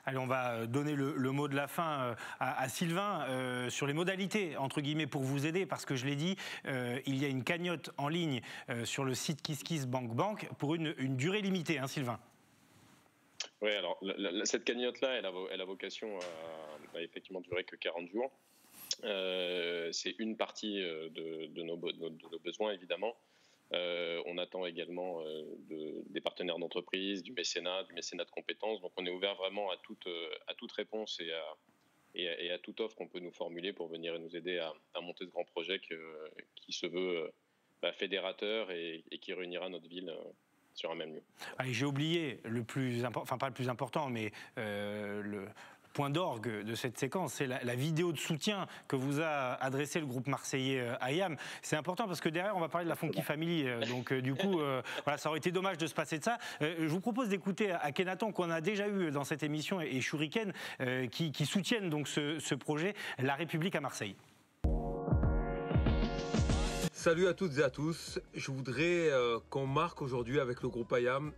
Allez, on va donner le mot de la fin à Sylvain sur les modalités, entre guillemets, pour vous aider, parce que je l'ai dit, il y a une cagnotte en ligne sur le site KissKissBankBank pour une durée limitée, Sylvain. Oui, alors cette cagnotte-là, elle a vocation à effectivement durer que 40 jours. C'est une partie de nos besoins, évidemment. On attend également des partenaires d'entreprise, du mécénat de compétences. Donc on est ouvert vraiment à toute réponse et à toute offre qu'on peut nous formuler pour venir nous aider à monter ce grand projet qui se veut fédérateur et qui réunira notre ville sur un même lieu. J'ai oublié le plus important, enfin pas le plus important, mais le point d'orgue de cette séquence, c'est la vidéo de soutien que vous a adressé le groupe marseillais IAM. C'est important parce que derrière, on va parler de la Funky Family. Donc du coup, voilà, ça aurait été dommage de se passer de ça. Je vous propose d'écouter Akhenaton, qu'on a déjà eu dans cette émission, et Shuriken, qui soutiennent donc ce projet, La République à Marseille. Salut à toutes et à tous. Je voudrais qu'on marque aujourd'hui avec le groupe IAM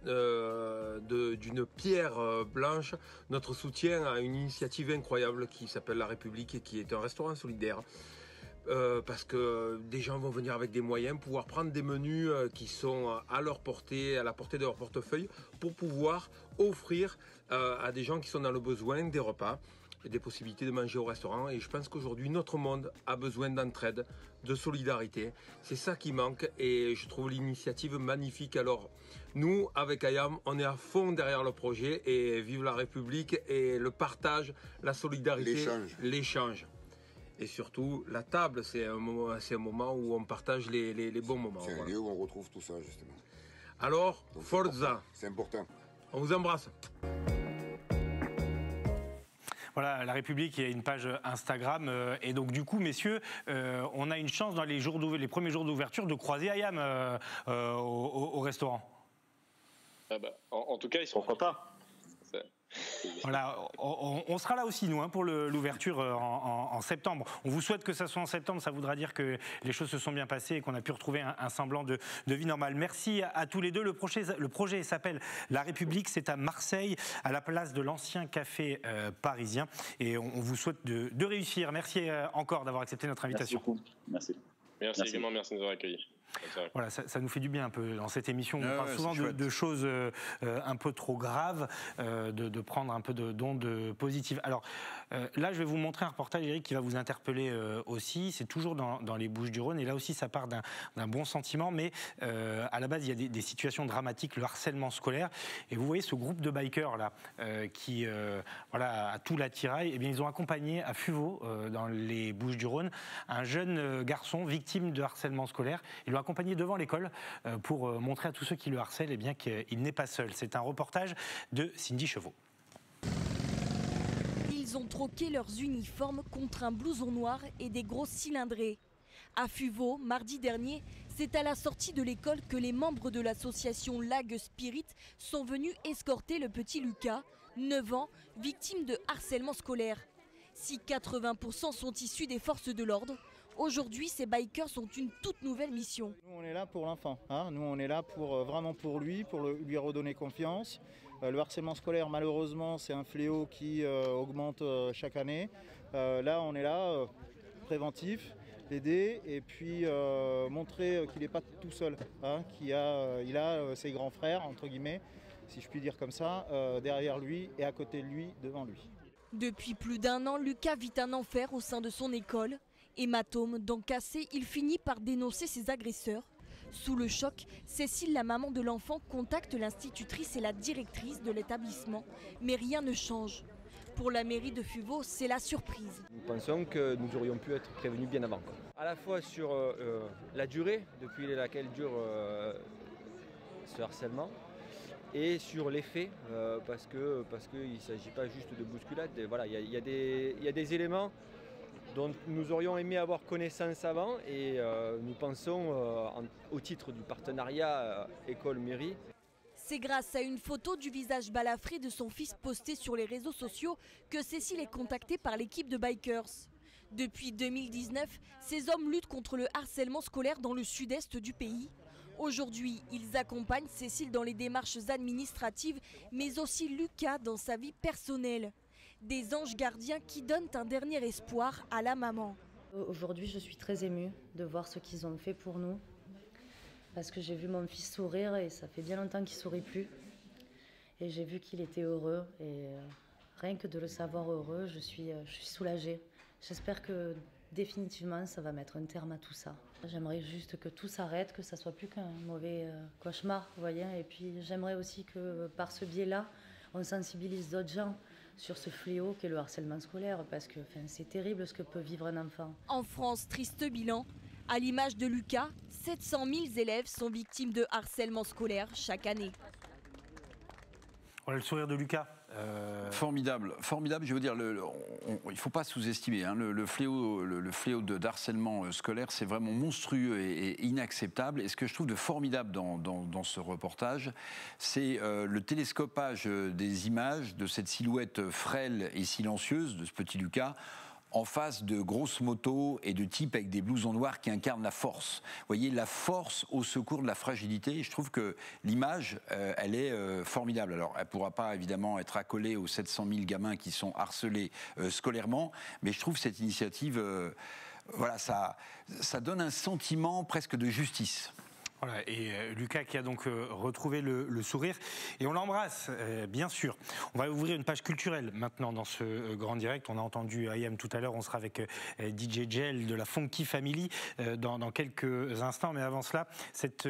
d'une pierre blanche notre soutien à une initiative incroyable qui s'appelle La République et qui est un restaurant solidaire. Parce que des gens vont venir avec des moyens, pouvoir prendre des menus qui sont à leur portée, à la portée de leur portefeuille, pour pouvoir offrir à des gens qui sont dans le besoin des repas, des possibilités de manger au restaurant. Et je pense qu'aujourd'hui, notre monde a besoin d'entraide, de solidarité. C'est ça qui manque et je trouve l'initiative magnifique. Alors, nous, avec IAM, on est à fond derrière le projet et vive la République et le partage, la solidarité, l'échange. Et surtout, la table, c'est un moment où on partage les bons moments. C'est un lieu où on retrouve tout ça, justement. Alors, donc, Forza. C'est important. On vous embrasse. Voilà, La République, il y a une page Instagram. Et donc, du coup, messieurs, on a une chance dans les premiers jours d'ouverture de croiser IAM au restaurant. Ah bah, en tout cas, ils sont... Pourquoi pas ? Voilà, on sera là aussi, nous, pour l'ouverture en septembre. On vous souhaite que ça soit en septembre, ça voudra dire que les choses se sont bien passées et qu'on a pu retrouver un semblant de vie normale. Merci à tous les deux. Le projet s'appelle La République, c'est à Marseille, à la place de l'ancien café parisien. Et on vous souhaite de réussir. Merci encore d'avoir accepté notre invitation. Merci beaucoup. Merci. Merci également, merci de nous avoir accueillis. Voilà, ça nous fait du bien un peu dans cette émission. On parle souvent de choses un peu trop graves, de prendre un peu d'ondes positives. Alors là, je vais vous montrer un reportage, Eric, qui va vous interpeller aussi. C'est toujours dans les Bouches-du-Rhône et là aussi, ça part d'un bon sentiment. Mais à la base, il y a des situations dramatiques, le harcèlement scolaire. Et vous voyez ce groupe de bikers là qui a tout l'attirail. Eh bien, ils ont accompagné à Fuveau, dans les Bouches-du-Rhône, un jeune garçon victime de harcèlement scolaire. Ils l'ont accompagné devant l'école pour montrer à tous ceux qui le harcèlent eh bien, qu'il n'est pas seul. C'est un reportage de Cindy Chevaux. Ils ont troqué leurs uniformes contre un blouson noir et des grosses cylindrées. À Fuveau, mardi dernier, c'est à la sortie de l'école que les membres de l'association Lag Spirit sont venus escorter le petit Lucas, 9 ans, victime de harcèlement scolaire. Si 80% sont issus des forces de l'ordre, aujourd'hui, ces bikers ont une toute nouvelle mission. Nous, on est là pour l'enfant. Nous, on est là vraiment pour lui, pour lui redonner confiance. Le harcèlement scolaire, malheureusement, c'est un fléau qui augmente chaque année. Là, on est là, préventif, l'aider et puis montrer qu'il n'est pas tout seul. Il a ses grands frères, entre guillemets, si je puis dire comme ça, derrière lui et à côté de lui, devant lui. Depuis plus d'1 an, Lucas vit un enfer au sein de son école. Hématome, dent cassée, il finit par dénoncer ses agresseurs. Sous le choc, Cécile, la maman de l'enfant, contacte l'institutrice et la directrice de l'établissement. Mais rien ne change. Pour la mairie de Fuveau, c'est la surprise. Nous pensons que nous aurions pu être prévenus bien avant. À la fois sur la durée depuis laquelle dure ce harcèlement, et sur les faits, parce qu'il ne s'agit pas juste de bousculade. Voilà, il y a des éléments dont nous aurions aimé avoir connaissance avant et nous pensons, au titre du partenariat école-mairie. C'est grâce à une photo du visage balafré de son fils postée sur les réseaux sociaux que Cécile est contactée par l'équipe de bikers. Depuis 2019, ces hommes luttent contre le harcèlement scolaire dans le sud-est du pays. Aujourd'hui, ils accompagnent Cécile dans les démarches administratives, mais aussi Lucas dans sa vie personnelle. Des anges gardiens qui donnent un dernier espoir à la maman. Aujourd'hui, je suis très émue de voir ce qu'ils ont fait pour nous. Parce que j'ai vu mon fils sourire et ça fait bien longtemps qu'il ne sourit plus. et j'ai vu qu'il était heureux. Et rien que de le savoir heureux, je suis soulagée. J'espère que définitivement, ça va mettre un terme à tout ça. J'aimerais juste que tout s'arrête, que ça soit plus qu'un mauvais cauchemar, vous voyez. Et puis j'aimerais aussi que par ce biais-là, on sensibilise d'autres gens sur ce fléau qu'est le harcèlement scolaire, parce que c'est terrible ce que peut vivre un enfant. En France, triste bilan. À l'image de Lucas, 700 000 élèves sont victimes de harcèlement scolaire chaque année. Voilà le sourire de Lucas. Formidable, formidable. Je veux dire, il ne faut pas sous-estimer le fléau de harcèlement scolaire, c'est vraiment monstrueux et inacceptable. Et ce que je trouve de formidable dans ce reportage, c'est le télescopage des images de cette silhouette frêle et silencieuse de ce petit Lucas, en face de grosses motos et de types avec des blousons noirs qui incarnent la force. Vous voyez, la force au secours de la fragilité. Et je trouve que l'image, elle est formidable. Alors, elle ne pourra pas, évidemment, être accolée aux 700 000 gamins qui sont harcelés scolairement, mais je trouve cette initiative, voilà, ça donne un sentiment presque de justice. Voilà, et Lucas qui a donc retrouvé le sourire. Et on l'embrasse, bien sûr. On va ouvrir une page culturelle maintenant dans ce grand direct. On a entendu IAM tout à l'heure. On sera avec DJ Gel de la Funky Family dans quelques instants. Mais avant cela, cette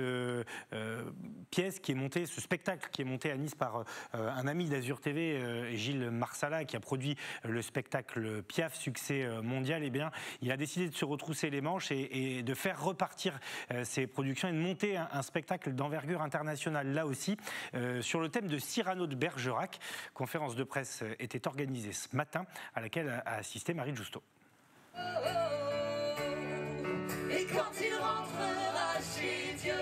pièce qui est montée, ce spectacle qui est monté à Nice par un ami d'Azur TV, Gilles Marsala, qui a produit le spectacle Piaf, succès mondial. Eh bien, il a décidé de se retrousser les manches et de faire repartir ses productions et de monter un spectacle d'envergure internationale, là aussi, sur le thème de Cyrano de Bergerac. Conférence de presse était organisée ce matin, à laquelle a assisté Marie Justo. Et quand il rentrera chez Dieu,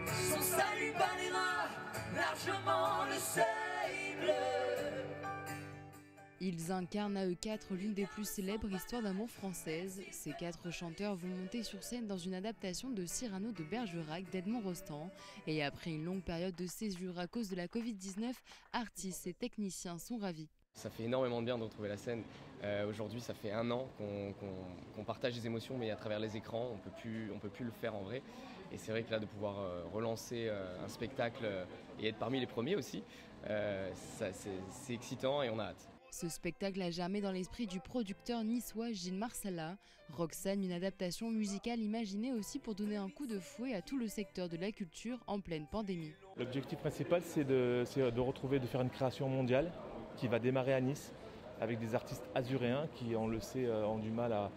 son salut bannira largement le seuil bleu. Ils incarnent à eux quatre l'une des plus célèbres histoires d'amour françaises. Ces quatre chanteurs vont monter sur scène dans une adaptation de Cyrano de Bergerac d'Edmond Rostand. Et après une longue période de césure à cause de la Covid-19, artistes et techniciens sont ravis. Ça fait énormément de bien de retrouver la scène. Aujourd'hui, ça fait 1 an qu'on partage des émotions, mais à travers les écrans, on peut plus le faire en vrai. Et c'est vrai que là, de pouvoir relancer un spectacle et être parmi les premiers aussi, c'est excitant et on a hâte. Ce spectacle a germé dans l'esprit du producteur niçois Gilles Marsala. Roxane, une adaptation musicale imaginée aussi pour donner un coup de fouet à tout le secteur de la culture en pleine pandémie. L'objectif principal, c'est de faire une création mondiale qui va démarrer à Nice avec des artistes azuréens qui, on le sait, ont du mal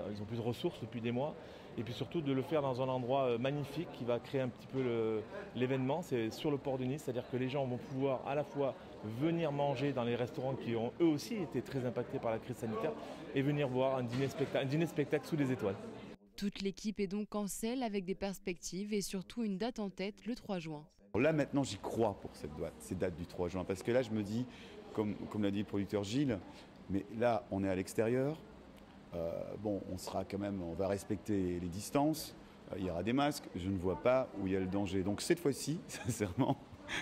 ils ont plus de ressources depuis des mois. Et puis surtout de le faire dans un endroit magnifique qui va créer un petit peu l'événement. C'est sur le port de Nice, c'est-à-dire que les gens vont pouvoir à la fois venir manger dans les restaurants qui ont eux aussi été très impactés par la crise sanitaire et venir voir un dîner-spectacle sous les étoiles. Toute l'équipe est donc en selle avec des perspectives et surtout une date en tête le 3 juin. Là maintenant j'y crois pour cette date du 3 juin parce que là je me dis, comme l'a dit le producteur Gilles, mais là on est à l'extérieur. On va respecter les distances, il y aura des masques, je ne vois pas où il y a le danger. Donc cette fois-ci, sincèrement,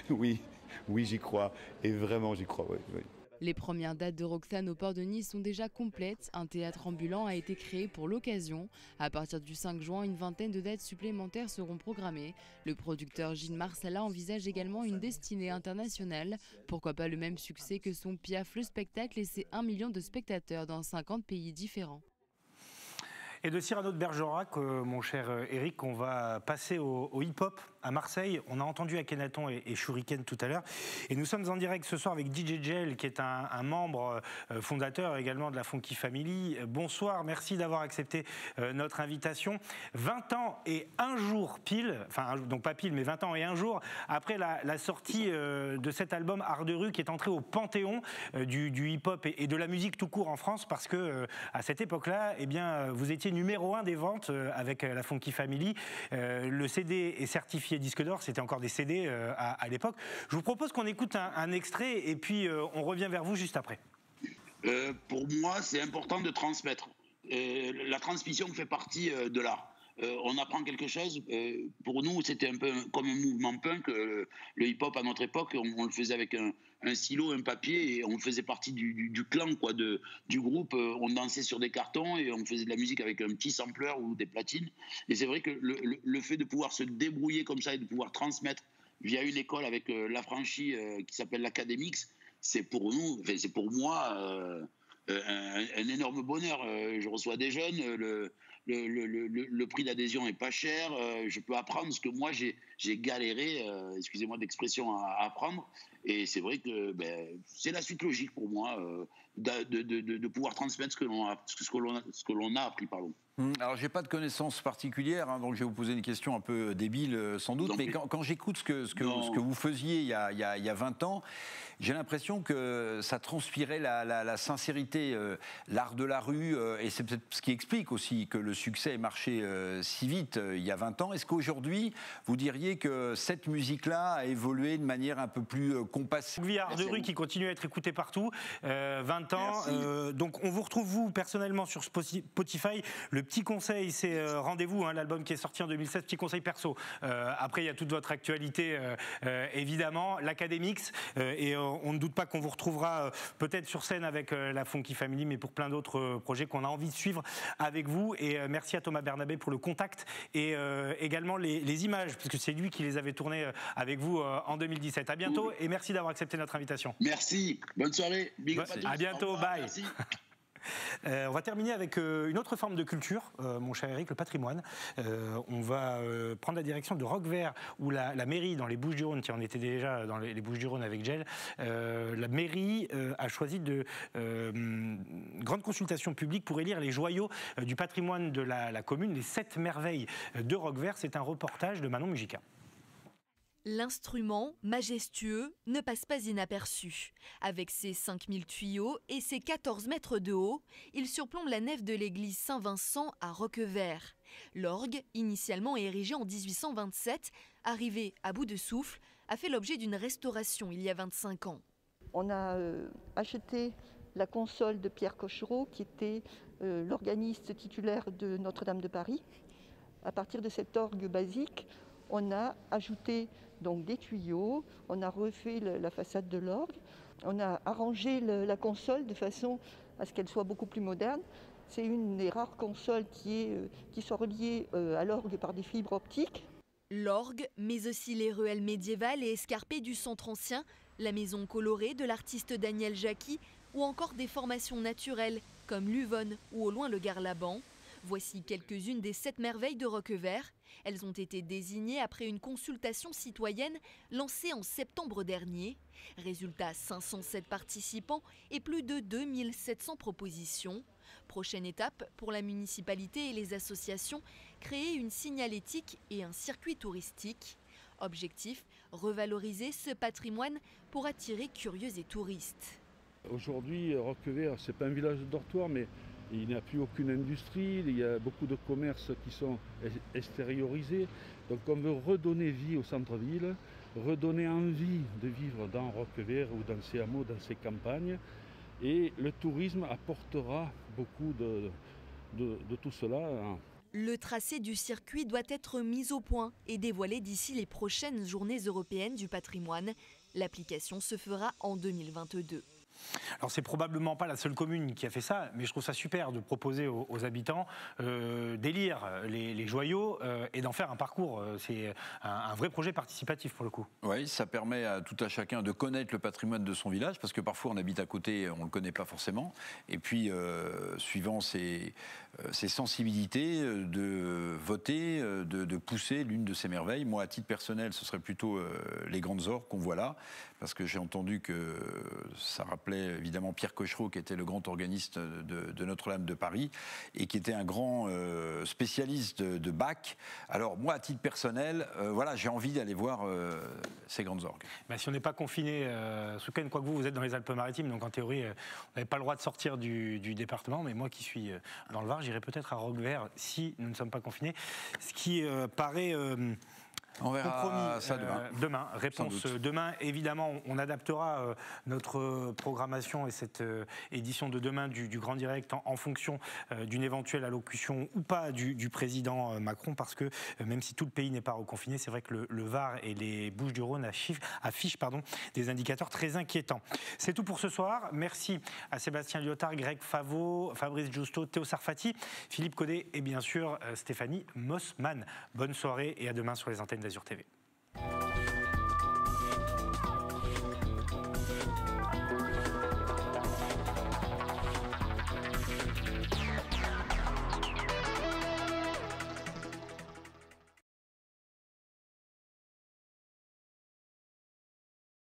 oui, j'y crois, et vraiment j'y crois, oui. Les premières dates de Roxane au port de Nice sont déjà complètes. Un théâtre ambulant a été créé pour l'occasion. À partir du 5 juin, une vingtaine de dates supplémentaires seront programmées. Le producteur Gilles Marsala envisage également une destinée internationale. Pourquoi pas le même succès que son Piaf le spectacle et ses 1 million de spectateurs dans 50 pays différents. Et de Cyrano de Bergerac, mon cher Eric, on va passer au hip-hop à Marseille. On a entendu Akhenaton et Shuriken tout à l'heure. Et nous sommes en direct ce soir avec DJ Gel, qui est un membre fondateur également de la Funky Family. Bonsoir, merci d'avoir accepté notre invitation. 20 ans et 1 jour pile, enfin donc pas pile, mais 20 ans et 1 jour après la sortie de cet album Art de rue qui est entré au panthéon du hip-hop et de la musique tout court en France, parce que à cette époque-là, eh bien, vous étiez numéro 1 des ventes avec la Funky Family. Le CD est certifié disque d'or, c'était encore des CD à l'époque. Je vous propose qu'on écoute un extrait et puis on revient vers vous juste après. Pour moi, c'est important de transmettre. La transmission fait partie de l'art. on apprend quelque chose. Pour nous, c'était un peu comme un mouvement punk. Le hip-hop à notre époque, on le faisait avec un stylo, un papier, et on faisait partie du clan, quoi, du groupe. On dansait sur des cartons et on faisait de la musique avec un petit sampler ou des platines. Et c'est vrai que le fait de pouvoir se débrouiller comme ça et de pouvoir transmettre via une école avec l'affranchi qui s'appelle l'Académix, c'est pour nous, enfin, c'est pour moi un énorme bonheur. Je reçois des jeunes, le prix d'adhésion est pas cher, je peux apprendre ce que moi j'ai galéré, excusez-moi d'expression, à apprendre. Et c'est vrai que c'est la suite logique pour moi de pouvoir transmettre ce que l'on a appris. Pardon. Alors, j'ai pas de connaissances particulières, hein, donc je vais vous poser une question un peu débile sans doute, mais quand j'écoute ce que vous faisiez il y a 20 ans, j'ai l'impression que ça transpirait la sincérité, l'art de la rue, et c'est peut-être ce qui explique aussi que le succès ait marché si vite il y a 20 ans. Est-ce qu'aujourd'hui, vous diriez que cette musique-là a évolué de manière un peu plus compassée? Art de rue qui continue à être écouté partout, 20 ans. Donc on vous retrouve, vous, personnellement, sur Spotify. Le petit conseil, c'est Rendez-vous, hein, l'album qui est sorti en 2016, petit conseil perso. Après, il y a toute votre actualité, évidemment, l'Académix, et on ne doute pas qu'on vous retrouvera peut-être sur scène avec la Funky Family, mais pour plein d'autres projets qu'on a envie de suivre avec vous. Et merci à Thomas Bernabé pour le contact et également les images, puisque c'est lui qui les avait tournées avec vous en 2017. À bientôt et merci d'avoir accepté notre invitation. Merci, bonne soirée. Big up à tous. À bientôt, bye. Merci. On va terminer avec une autre forme de culture, mon cher Eric, le patrimoine. On va prendre la direction de Roquevert, où la mairie, dans les Bouches-du-Rhône, tiens, on était déjà dans les Bouches-du-Rhône avec Gel, la mairie a choisi de grande consultation publique pour élire les joyaux du patrimoine de la commune, les 7 merveilles de Roquevert. C'est un reportage de Manon Mujica. L'instrument, majestueux, ne passe pas inaperçu. Avec ses 5000 tuyaux et ses 14 mètres de haut, il surplombe la nef de l'église Saint-Vincent à Roquevert. L'orgue, initialement érigé en 1827, arrivé à bout de souffle, a fait l'objet d'une restauration il y a 25 ans. On a acheté la console de Pierre Cochereau, qui était l'organiste titulaire de Notre-Dame de Paris. À partir de cet orgue basique, on a ajouté donc des tuyaux, on a refait la façade de l'orgue, on a arrangé la console de façon à ce qu'elle soit beaucoup plus moderne. C'est une des rares consoles qui soit reliée à l'orgue par des fibres optiques. L'orgue, mais aussi les ruelles médiévales et escarpées du centre ancien, la maison colorée de l'artiste Daniel Jacqui ou encore des formations naturelles comme l'Uvonne ou au loin le Garlaban. Voici quelques-unes des 7 merveilles de Roquevert. Elles ont été désignées après une consultation citoyenne lancée en septembre dernier. Résultat, 507 participants et plus de 2700 propositions. Prochaine étape pour la municipalité et les associations, créer une signalétique et un circuit touristique. Objectif, revaloriser ce patrimoine pour attirer curieux et touristes. Aujourd'hui, Roquevert, ce n'est pas un village de dortoir, mais il n'y a plus aucune industrie, il y a beaucoup de commerces qui sont extériorisés. Donc on veut redonner vie au centre-ville, redonner envie de vivre dans Roquevert ou dans ses hameaux, dans ses campagnes. Et le tourisme apportera beaucoup de tout cela. Le tracé du circuit doit être mis au point et dévoilé d'ici les prochaines journées européennes du patrimoine. L'application se fera en 2022. Alors c'est probablement pas la seule commune qui a fait ça, mais je trouve ça super de proposer aux habitants d'élire les joyaux et d'en faire un parcours. C'est un vrai projet participatif pour le coup. Oui, ça permet à tout à chacun de connaître le patrimoine de son village, parce que parfois on habite à côté, on ne le connaît pas forcément. Et puis, suivant ses sensibilités, de voter, de pousser l'une de ces merveilles. Moi, à titre personnel, ce serait plutôt les grandes orgues qu'on voit là, parce que j'ai entendu que ça rappelait évidemment Pierre Cochereau, qui était le grand organiste de Notre-Dame de Paris et qui était un grand spécialiste de Bach. Alors moi, à titre personnel, voilà, j'ai envie d'aller voir ces grandes orgues. Ben, si on n'est pas confiné ce week-end, quoique vous êtes dans les Alpes-Maritimes, donc en théorie, on n'avait pas le droit de sortir du département, mais moi qui suis dans le Var, j'irai peut-être à Roquevert si nous ne sommes pas confinés. Ce qui paraît On verra ça demain. Réponse demain. Évidemment, on adaptera notre programmation et cette édition de demain du Grand Direct en fonction d'une éventuelle allocution ou pas du président Macron, parce que même si tout le pays n'est pas reconfiné, c'est vrai que le Var et les Bouches-du-Rhône affichent des indicateurs très inquiétants. C'est tout pour ce soir. Merci à Sébastien Lyotard, Greg Favot, Fabrice Justo, Théo Sarfati, Philippe Caudet et bien sûr Stéphanie Mossman. Bonne soirée et à demain sur les antennes d'Azur TV.